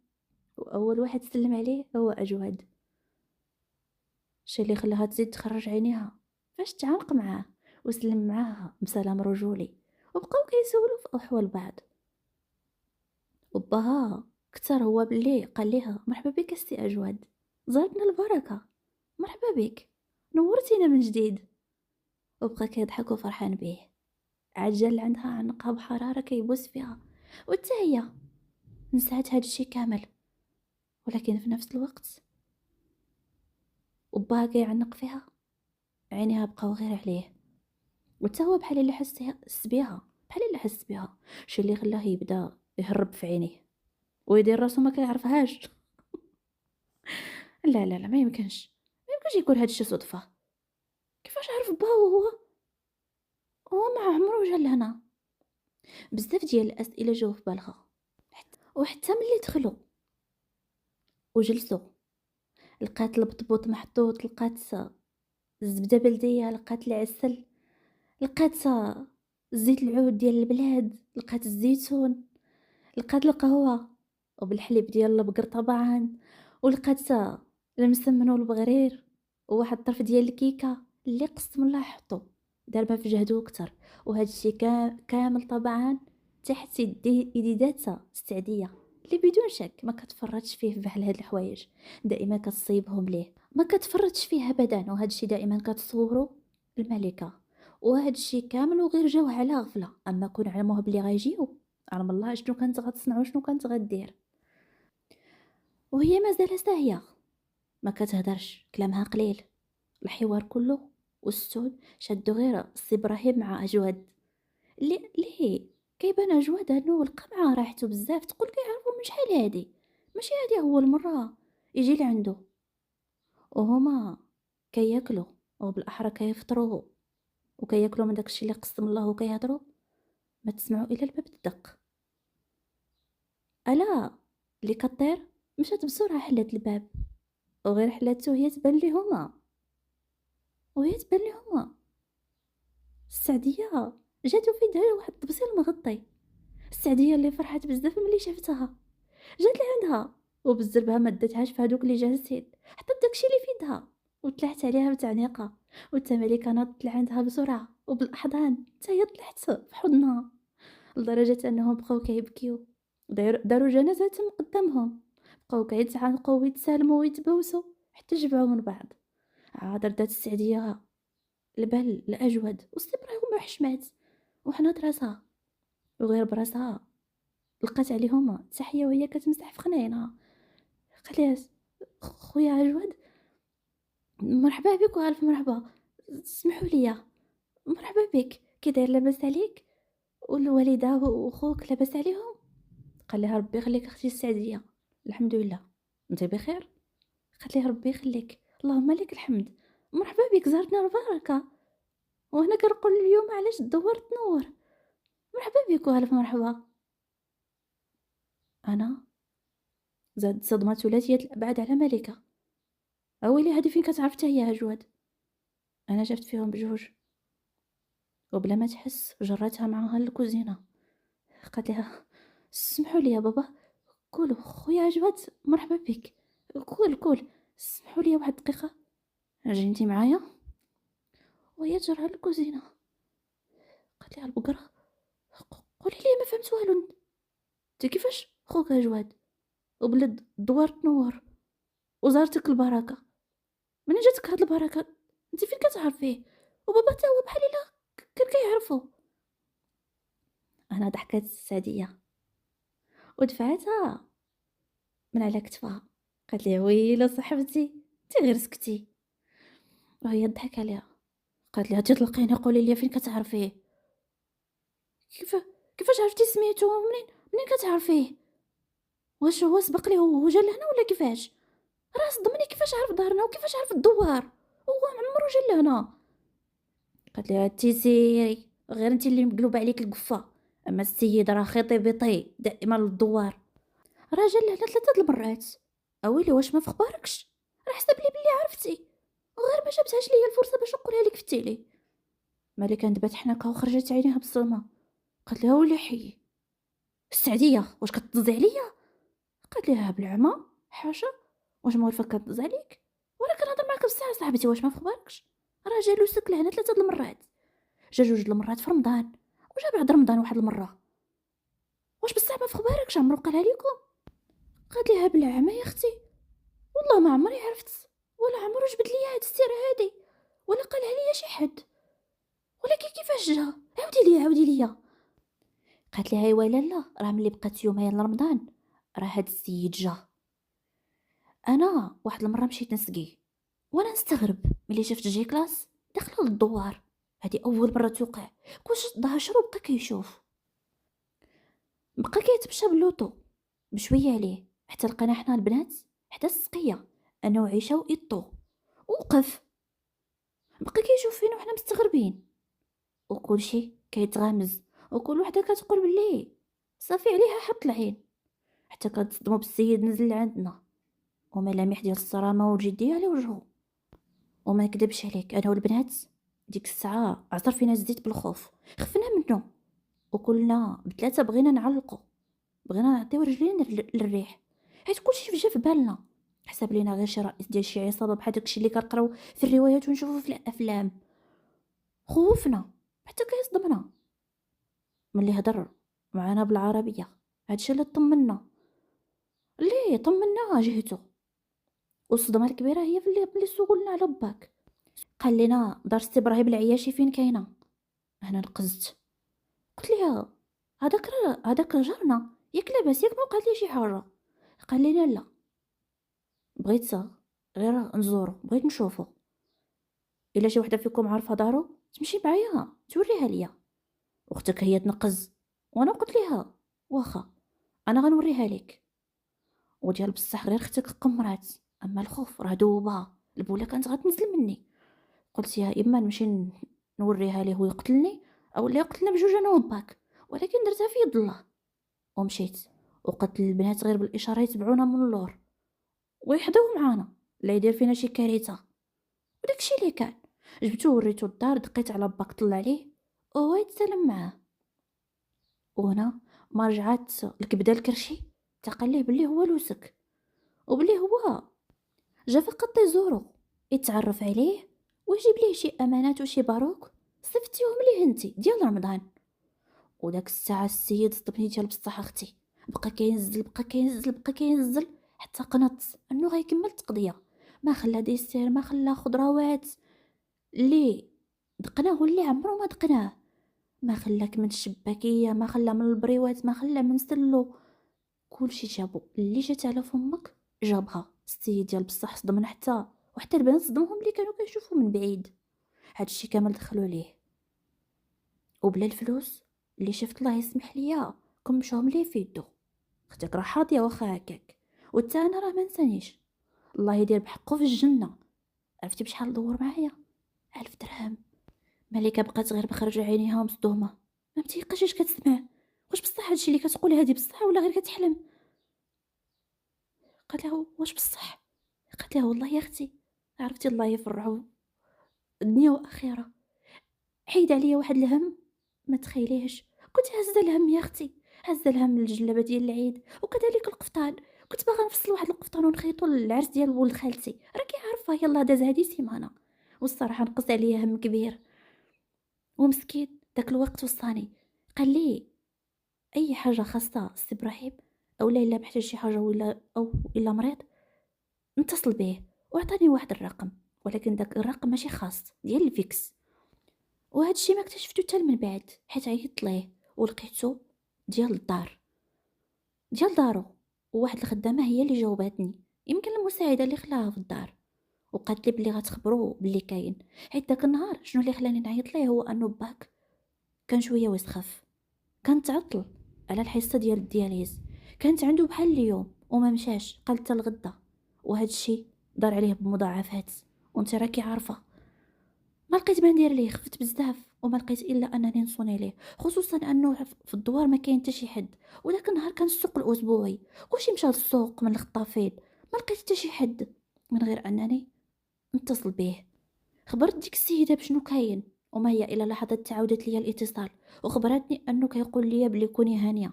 واول واحد سلم عليه هو اجود. الشي اللي خلاها تزيد تخرج عينيها فاش تعانق معاه وسلم معاها بسلام رجولي، وبقاو كيسولوا في احوال بعض. وباها كتر هو باللي قال ليها مرحبا بك السي اجود، زارتنا البركه، مرحبا بك، نورتينا من جديد. وبقى كيضحك وفرحان به. عجل عندها عنقها بحراره كيبوس فيها، وحتى هي نسات هاد الشي كامل. ولكن في نفس الوقت وباها كيعنق فيها، عينيها بقاو غير عليه، وتا هو بحال اللي حس بيها، بحال اللي حس بيها. الشي اللي خلاه يبدا يهرب في عينيه ويدير راسو ما كيعرفهاش. لا لا لا، ما يمكنش يكون هادشي صدفه. كيفاش عرف با هو ما عمرو جا لهنا؟ بزاف ديال الاسئله جاو في بالها. وحتى ملي دخلوا وجلسوا، لقات البطبوط محطوط، لقات الزبده بلديه، لقات العسل، لقات زيت العود ديال البلاد، لقات الزيتون، لقات القهوه وبالحليب ديال البقر طبعا، ولقات المسمن والبغرير، وواحد الطرف ديال الكيكه اللي قسم الله حطو دار ما في جهدو اكثر. وهذا الشيء كامل طبعا تحت يديدات السعديه، اللي بدون شك ما كتفرطش فيه بحال هاد الحوايج، دائما كتصيبهم ليه، ما كتفرطش فيه ابدا. وهذا الشيء دائما كتصورو الملكه. وهذا الشيء كامل وغير جاوه على غفله، اما كون علموها بلي غيجيو، علم الله شنو كانت غتصنع وشنو كانت غدير. وهي مازال ساهيه ما كتهدرش، كلامها قليل، الحوار كله والسود شادو غير السي ابراهيم مع اجود. ليه كيبان اجود انه لقى معاه راحته بزاف، تقول كيعرفو من شحال هادي، ماشي هادي اول مره يجي لعندو. وهما كياكلوا، وبالاحرى كيفطروا وكياكلوا من داكشي اللي قسم الله وكيهضروا، ما تسمعوا الا الباب الدق. الا اللي كطير مشات بسرعه حلت الباب، وغير حلاتو وهي تبان لهما السعديه جاتو في يدها واحد الطبسيل مغطي. السعديه اللي فرحت بزاف ملي شافتها جات لعندها وبالزربها ما داتهاش في هادوك اللي جالسين، حطت داكشي اللي في يدها وتلحت عليها بتعنيقه. والتماليكه ناضت لعندها بسرعه وبالاحضان حتى هي طلعت في حضنها، لدرجه انهم بقاو كيبكيو، داروا جنازه قدامهم، بقاو كيتعانقوا ويتسالموا ويتبوسوا حتى جبعوا من بعض. عاد ردات السعديه البال الاجود وسي ابراهيم حشمات وحنات راسها، وغير براسها لقات عليهم تحيه وهي كتمسح في خناينها. قالت خويا اجود مرحبا بك والف مرحبا، سمحوا لي، مرحبا بك، كي داير لاباس عليك؟ والوالده وخوك لاباس عليهم؟ قال لها ربي يخليك اختي السعديه، الحمد لله انت بخير؟ قالت لها ربي يخليك، اللهم لك الحمد، مرحبا بك، زارتنا البركه، وهنا كنقول اليوم علاش الدوار تنور، مرحبا بك والف مرحبا. انا زاد صدمات ولاتية الابعاد على ملكه. اويلي هادي فين كتعرف هي اجود؟ انا شفت فيهم بجوج. وبلا ما تحس جراتها معاها للكوزينه، قالت لها سمحوا لي يا بابا، قولوا خويا اجود مرحبا بك، قول سمحوا لي واحد دقيقه، اجي انت معايا. وهي جرها للكوزينه، قالت لها البقره قولي لي ما فهمت والو، انت كيفاش خوك اجود وبلد الدوار تنور وزارتك البركه؟ منين جاتك هاد البركه؟ انت فين كتعرفيه؟ وبابا تا هو بحال الا كان كيعرفو. انا ضحكات السعديه ودفعتها من على كتفها. قالت لي ويلو صاحبتي انت غير سكتي. وهي ضحك عليها، قالت لي هاتي طلقيني قولي لي فين كتعرفيه. كيف كيفاش عرفتي سميتو؟ منين كتعرفيه؟ واش هو سبق لي هو جا لهنا ولا كيفاش؟ راه صدمني كيفاش عرف دارنا وكيفاش عرف الدوار، هو عمرو جا لهنا. قالت لي هاتي سيري غير انت اللي مقلوبه عليك القفه، اما السيد راه خيطي بيطي دائما للدوار، راه جا لهنا 3 المرات. اويلي واش ما في خباركش؟ راه حسب لي بلي عرفتي غير ما جابتهاش ليا الفرصه باش نقولها لك في التيلي. مالي كندبات حناكها وخرجت عينيها بالصدمه. قالت لها ولي حي السعديه واش كتطزي عليا؟ قالت لها بالعمى حاشا، واش موالفه كتطز عليك؟ وانا كنهضر معاك بصح صاحبتي واش ما في خباركش؟ راه جا لوسك لهنا 3 المرات، جا 2 المرات في رمضان وجا بعد رمضان واحد المره، واش بصح ما في خباركش عمرو قالها لكم؟ قالت لها بالعمى يا اختي والله ما عمري عرفت ولا عمرو جبد لي هاد السيره هادي ولا قالها لي شي حد، ولكن كيفاش جا؟ عاودي ليا. قالت لها ايوا لالا راه ملي بقات يومين لرمضان راه هاد السيد جا. انا واحد المره مشيت نسقي وانا نستغرب ملي شفت جي كلاس داخله للدوار، هادي اول مره توقع. كلشي ضها شرو بقى كيشوف، بقى كيتمشى باللوطو بشويه عليه حتى لقينا حنا البنات حتى السقيه انا وعيشه وايطو. وقف بقى كيشوف فينا وحنا مستغربين، وكلشي كيتغامز وكل وحده كتقول بلي صافي عليها حط العين، حتى كتصدموا بالسيد نزل لعندنا وملامح ديال الصرامه والجديه على وجهه. وما نكذبش عليك انا والبنات ديك الساعه عصر فينا الزيت بالخوف، خفنا منه وكلنا بثلاثه بغينا نعلقو، بغينا نعطيو رجلينا للريح، حيت كلشي جا في بالنا حسب لينا غير شي رئيس ديال شي عصابه بحال داكشي اللي كنقراو في الروايات ونشوفو في الافلام. خوفنا حتى كيصدمنا ملي هضر معانا بالعربيه، هادشي اللي طمنا ليه طمنا جهته. والصدمه الكبيره هي في اللي سولنا على باك، قال لنا دار سي ابراهيم العياشي فين كاينه. انا نقزت قلت ليها هذاك جارنا ياك لاباس ياك ما وقعت ليه شي حاجه؟ قال لي لا بغيت غير نزورو بغيت نشوفو، الا شي وحده فيكم عارفه دارو تمشي معايا توريها ليا. اختك هي تنقز وانا قلت ليها واخا انا غنوريها لك. وديال بصح غير اختك قمرات، اما الخوف راه دوبها البوله كانت غتنزل مني. قلت يا اما نمشي نوريها ليه ويقتلني او لا يقتلنا بجوج انا وباك، ولكن درتها في يد الله. ومشيت وقلت للبنات غير بالاشاره يتبعونا من اللور ويحضروا معانا لا يدير فينا شي كارثه. وداكشي اللي كان جبتو وريتو الدار، دقيت على باك طلع عليه وهو يتسلم معاه. وهنا ما رجعت الكبده الكرشي تقال ليه بلي هو لوسك وبلي هو جا فقط يزورو يتعرف عليه ويجيب ليه شي امانات وشي باروك صفتيهم ليه انتي ديال رمضان. وداك الساعه السيد صدمني ديال بصح اختي، بقى كينزل حتى قنط انه غيكمل التقضيه، ما خلى ديسير ما خلى خضروات اللي دقناه واللي عمرو ما دقناه، ما خلاك من الشباكيه ما خلى من البريوات ما خلى من سلو، كلشي جابو اللي جات على فمك جابها. السيد ديال بصح صدمنا وحتى البنات صدمهم اللي كانوا كيشوفوا من بعيد. هادشي كامل دخلوا ليه وبلا الفلوس اللي شفت الله يسمح ليا كمشهم ليه في يدو. اختك راه حاضيه واخا هكاك، وتا انا راه ما نسانيش الله يدير بحقه في الجنه. عرفتي بشحال دور معايا؟ 1000 درهم. ملكه بقات غير مخرجه عينيها ومصدومه ما متيقاش اش كتسمع، واش بصح هادشي اللي كتقول هادي بصح ولا غير كتحلم؟ قالت لها واش بصح؟ قالت لها والله يا اختي عرفتي الله يفرحو الدنيا واخره، حيد عليا واحد الهم ما تخيليهش. كنت هزه الهم يا اختي، هزه الهم الجلابه ديال العيد وكذلك القفطان، كنت باغا نفصل واحد القفطان ونخيطو للعرس ديال ولد خالتي، راكي عارفه يلا داز هادي سيمانه. والصراحه نقص عليا هم كبير. ومسكين داك الوقت وصاني قال لي اي حاجه خاصه سي ابراهيم او لا الا محتاج شي حاجه ولا او الا مريض نتصل به، وعطاني واحد الرقم ولكن داك الرقم ماشي خاص ديال الفيكس. وهذا الشيء ما اكتشفتو حتى من بعد، حيت عيطت ليه ولقيتو ديال الدار، ديال دارو. وواحد الخدامه هي اللي جاوباتني، يمكن المساعده اللي خلاها في الدار، وقالت لي بلي غتخبرو باللي كاين. حيت داك النهار شنو اللي خلاني نعيط ليه هو انه باك كان شويه ويسخف، كان تعطل على الحصه ديال الدياليز، كانت عنده بحال اليوم وما مشاش، قال حتى الغدا. وهذا الشيء دار عليه بمضاعفات، وانت راكي عارفه. ما لقيت ما ندير ليه، خفت بزاف وما لقيت الا انني نصوني ليه، خصوصا انه في الدوار ما كاين حتى شي حد. وداك النهار كان السوق الاسبوعي، كلشي مشى للسوق من الخطافين، ما لقيت حتى شي حد من غير انني نتصل به. خبرت ديك السيده بشنو كاين، وما هي الا لحظات تعاودت ليا الاتصال وخبرتني انه كيقول لي بلي كوني هانيه،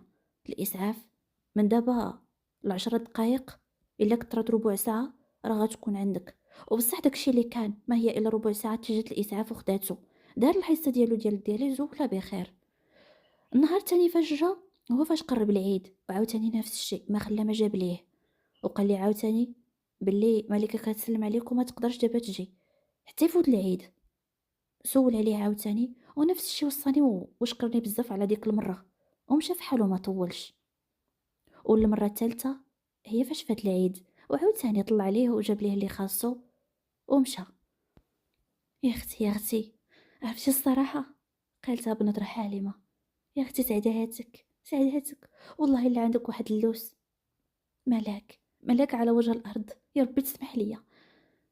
الاسعاف من دابا ل10 دقائق، الا كثرت ربع ساعه راه غتكون عندك. وبصح داكشي اللي كان ما هي الا ربع ساعه تجت الاسعاف وخداتو، دار الحصه ديالو ديال الدياليز ولا بخير. النهار الثاني فاش جا، هو فاش قرب العيد وعاوتاني نفس الشيء، ما خلى ما جاب ليه، وقال لي عاوتاني باللي مالكه كتسلم عليك وما تقدرش دابا تجي حتى يفوت العيد. سول عليه عاوتاني ونفس الشيء وصاني وشكرني بزاف على ديك المره، ومشى في حاله ما طولش. والمره الثالثه هي فاش فات العيد، وعاوتاني طلع عليه وجاب ليه اللي خاصو ومشى. يا اختي يا اختي، عرفتي الصراحه قالتها بنظره حالمه، يا اختي سعداتك سعداتك، والله الا عندك واحد اللوس، ملاك ملاك على وجه الارض، يا ربي تسمح لي.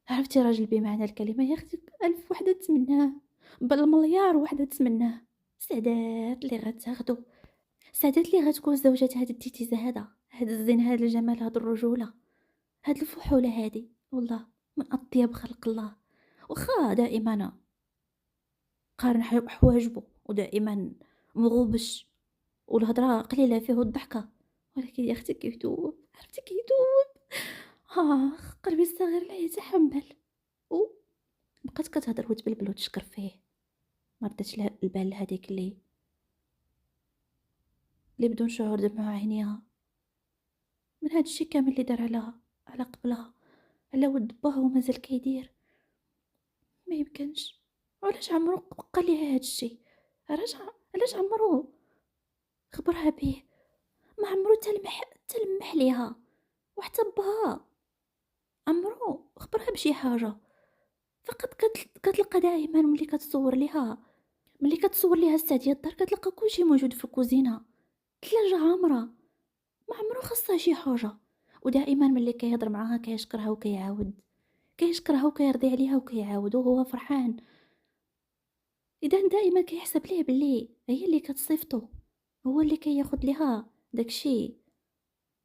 عرفتي راجل بمعنى الكلمه يا اختي، الف وحده تمناه، بل مليار وحده تمناه. سعدات اللي غتاخدو، سعدات اللي غتكون زوجة هاد التيتيزه هاد الزين، هاد الجمال، هاد الرجوله، هاد الفحوله هادي، والله من اطيب خلق الله. وخا دائما قارن حواجبو ودائما مغوبش والهضره قليله فيه والضحكه، ولكن يا اختي كيدوب، عرفتي كيدوب. قلبي الصغير لا يتحمل. بقات كتهضر وتبلبل وتشكر فيه، ما ردتش لها البال هذيك اللي بدون شعور دمعوا عينيها من هاد الشي كامل اللي دار على قبلها، على ود باه ومازال كيدير. ما يمكنش، علاش عمرو بقى ليها هاد الشي؟ علاش عمرو خبرها بيه؟ ما عمرو تلمح ليها، وحتى بها عمرو خبرها بشي حاجه. فقط كتلقى دائما ملي كتصور ليها الساعه الدار كتلقى كلشي موجود في الكوزينه، الثلاجه عامره، ما عمرو خاصها شي حاجه. ودائما ملي كيهضر معاها كيشكرها وكيعاود، كيشكرها وكيرضي عليها وكيعاود وهو فرحان. اذا دائما كيحسب ليه باللي هي اللي كتصيفطو، هو اللي كياخد ليها داكشي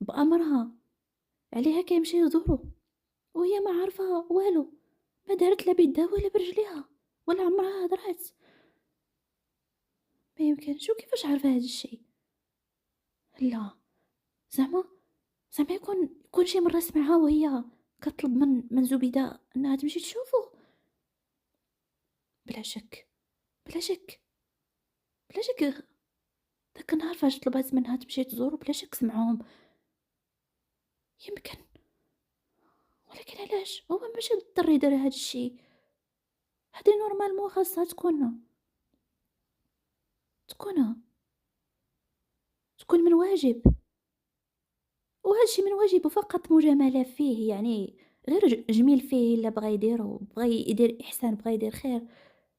بامرها، عليها كيمشي يزورو وهي ما عارفه والو، ما دارت لا بيدها ولا برجليها ولا عمرها هضرات. ما يمكنش، وكيفاش عارفه هذا الشيء؟ لا، زعما يكون شي مره سمعها وهي كطلب من زبيده انها تمشي تشوفه. بلا شك بلا شك بلا شك، داك النهار فاش طلبات منها تمشي تزور بلا شك سمعهم. يمكن، ولكن علاش هو ماشي مضطر يدير هاد الشيء؟ هادي نورمالمون خاصها تكون من واجب، وهذا الشيء من واجبه فقط مجامله فيه، يعني غير جميل فيه الا بغى يديرو، بغى يدير احسان، بغى يدير خير.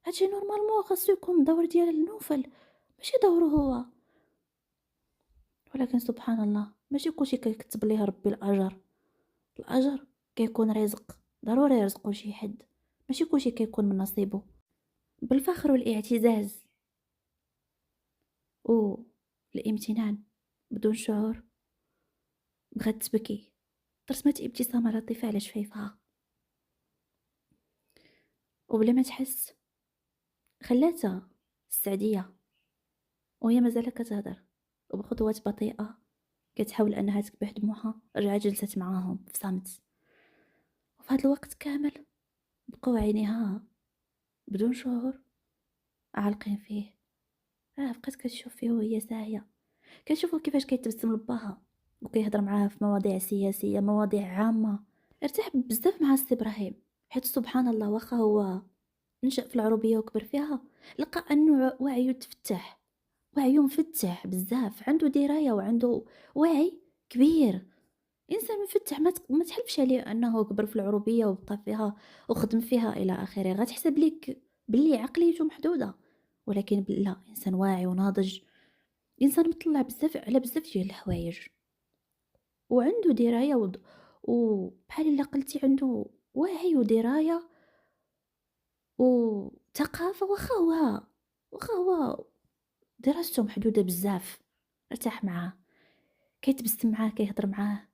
هادشي نورمالمون خاصو يكون دور ديال النوفل، ماشي دوره هو. ولكن سبحان الله ماشي كلشي كيكتب ليه ربي الاجر. الاجر كيكون رزق، ضروري يرزقو شي حد، ماشي كلشي كيكون من نصيبه. بالفخر والاعتزاز والامتنان بدون شعور بغات تبكي، ترسمت ابتسامة لطيفة على شفايفها، وبلا ما تحس خلاتها السعدية وهي مازال كتهضر، وبخطوات بطيئة كتحاول انها تكبح دموعها رجعت جلست معاهم في صمت. وفي هذا الوقت كامل بقوا عينيها بدون شعور عالقين فيه. بقات كتشوف فيه وهي ساهية، كتشوفه كيفاش كيتبسم لباها وكيهضر معاها في مواضيع سياسية، مواضيع عامة. ارتاح بزاف مع السي ابراهيم، حيت سبحان الله واخا هو نشأ في العروبية وكبر فيها، لقى أنه وعيه تفتح، وعيه مفتح بزاف، عنده دراية وعنده وعي كبير. إنسان مفتح ما تحلفش عليه أنه كبر في العروبية وبقى فيها وخدم فيها إلى آخره، غتحسب ليك باللي عقليته محدودة، ولكن لا، إنسان واعي وناضج، إنسان مطلع بزاف على بزاف ديال الحوايج وعنده دراية وبحال إلا قلتي عنده وعي ودراية وثقافة. واخا هو دراسته محدودة بزاف، ارتاح معاه، كيتبسم معاه، كيهضر معاه،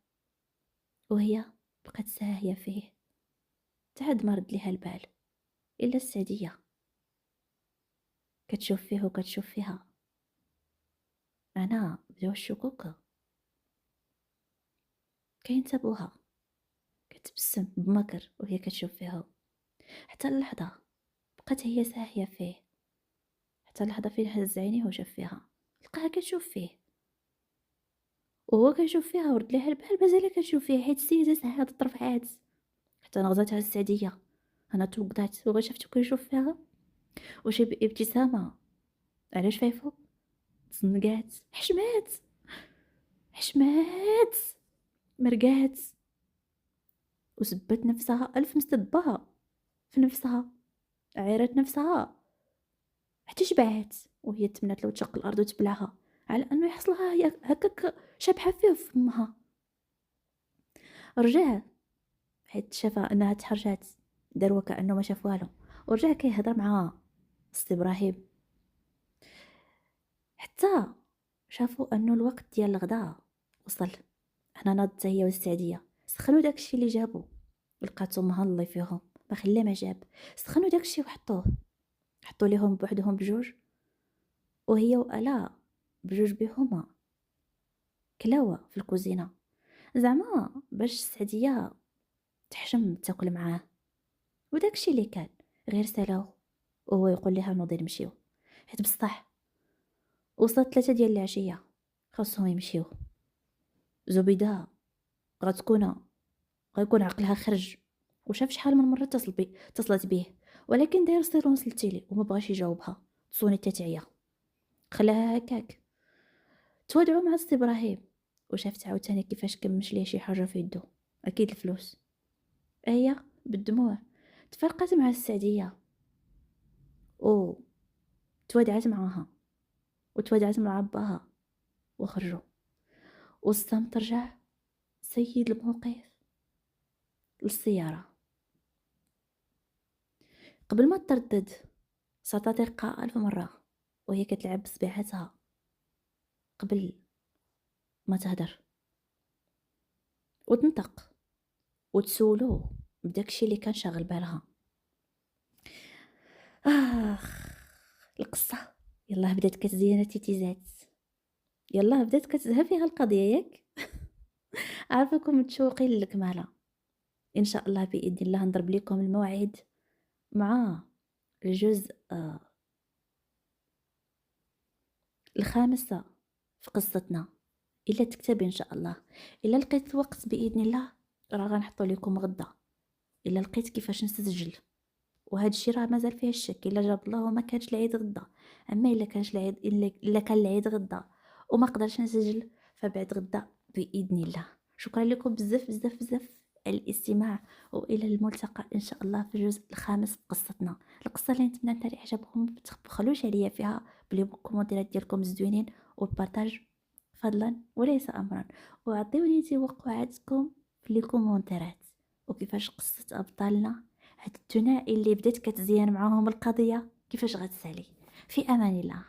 وهي بقات ساهية فيه تعد ما رد ليها البال. إلا السعدية كتشوف فيه وكتشوف فيها، أنا بداو الشكوك كينتابوها، كتبسم بمكر وهي كتشوف فيها، حتى اللحظة بقات هي ساهية فيه، حتى اللحظة فين هز عينيه وشاف فيها، لقاها كتشوف فيه وهو كيشوف فيها، ورد ليها البال مازال كتشوف فيه، حيت السيدة ساعات طرفعات حتى نغزاتها السعدية. أنا توقدات وغا شفتو كيشوف فيها وشي ابتسامة على شفايفو، تزنقات، حشمات مرقات وسبت نفسها ألف مسبة في نفسها، عيرت نفسها حتى شبعات، وهي تمنات لو تشق الأرض وتبلعها على أنه يحصلها هكاك شابحة فيه في فمها. رجع حيت شافها أنها تحرجات، دار وكأنه ما شاف والو، ورجع كيهضر مع سي إبراهيم حتى شافوا أنه الوقت ديال الغدا وصل. هنا ناضت هي والسعدية، سخنوا داكشي اللي جابو، لقاتو مهلي فيهم ما خلى ما جاب، سخنوا داكشي وحطوه، حطوا ليهم بوحدهم بجوج، وهي وآلاء بجوج بهما كلاوة في الكوزينة، زعما باش السعدية تحشم تاكل معاه. وداكشي اللي كان غير سالاو وهو يقول لها نوضي نمشيو، حيت بصح وصلت 3 ديال العشية خاصهم يمشيو. زبيدة غيكون عقلها خرج، وشاف شحال من مرة اتصلت بيه، ولكن داير سيلونس للتيلي وما بغاش يجاوبها، تصوني تتعيا، خلاها هكاك. تواضعوا مع سي إبراهيم وشافت عاوتاني كيفاش كمش ليه شي حاجة في يدو، أكيد الفلوس. هي بالدموع تفرقت مع السعدية تودعت معاها وتودعت مع باها وخرجوا، والصمت رجع سيد الموقف للسيارة. قبل ما تردد صارت تلقى 1000 مرة وهي كتلعب بصبيعاتها قبل ما تهدر وتنطق وتسولو بداكشي اللي كان شاغل بالها. القصة يلا بدات كتزين تيتيزات، يلا بدات كتزهى فيها القضية ياك. عارفاكم متشوقين للكمالة، ان شاء الله باذن الله نضرب لكم الموعد مع الجزء الخامس في قصتنا، الا تكتبي ان شاء الله، الا لقيت وقت باذن الله راه غنحطو لكم غدا، الا لقيت كيفاش نسجل، وهذا الشيء راه مازال فيه الشك، الا جاب الله وما كانش العيد غدا. اما الا كانش العيد، الا كان العيد غدا وما قدرش نسجل، فبعد غدا باذن الله. شكرا لكم بزاف بزاف بزاف على الاستماع، والى الملتقى ان شاء الله في الجزء الخامس في قصتنا. القصه اللي نتمنى نتاعي عجبكم، تبخلوش عليا فيها بالكومنتات ديالكم الزوينين والبارطاج فضلا وليس امرا، وعطيوني توقعاتكم في لي كومنتات، وكيفاش قصه ابطالنا هاد الثنائي اللي بدات كتزيان معاهم القضيه كيفاش غتسالي. في امان الله.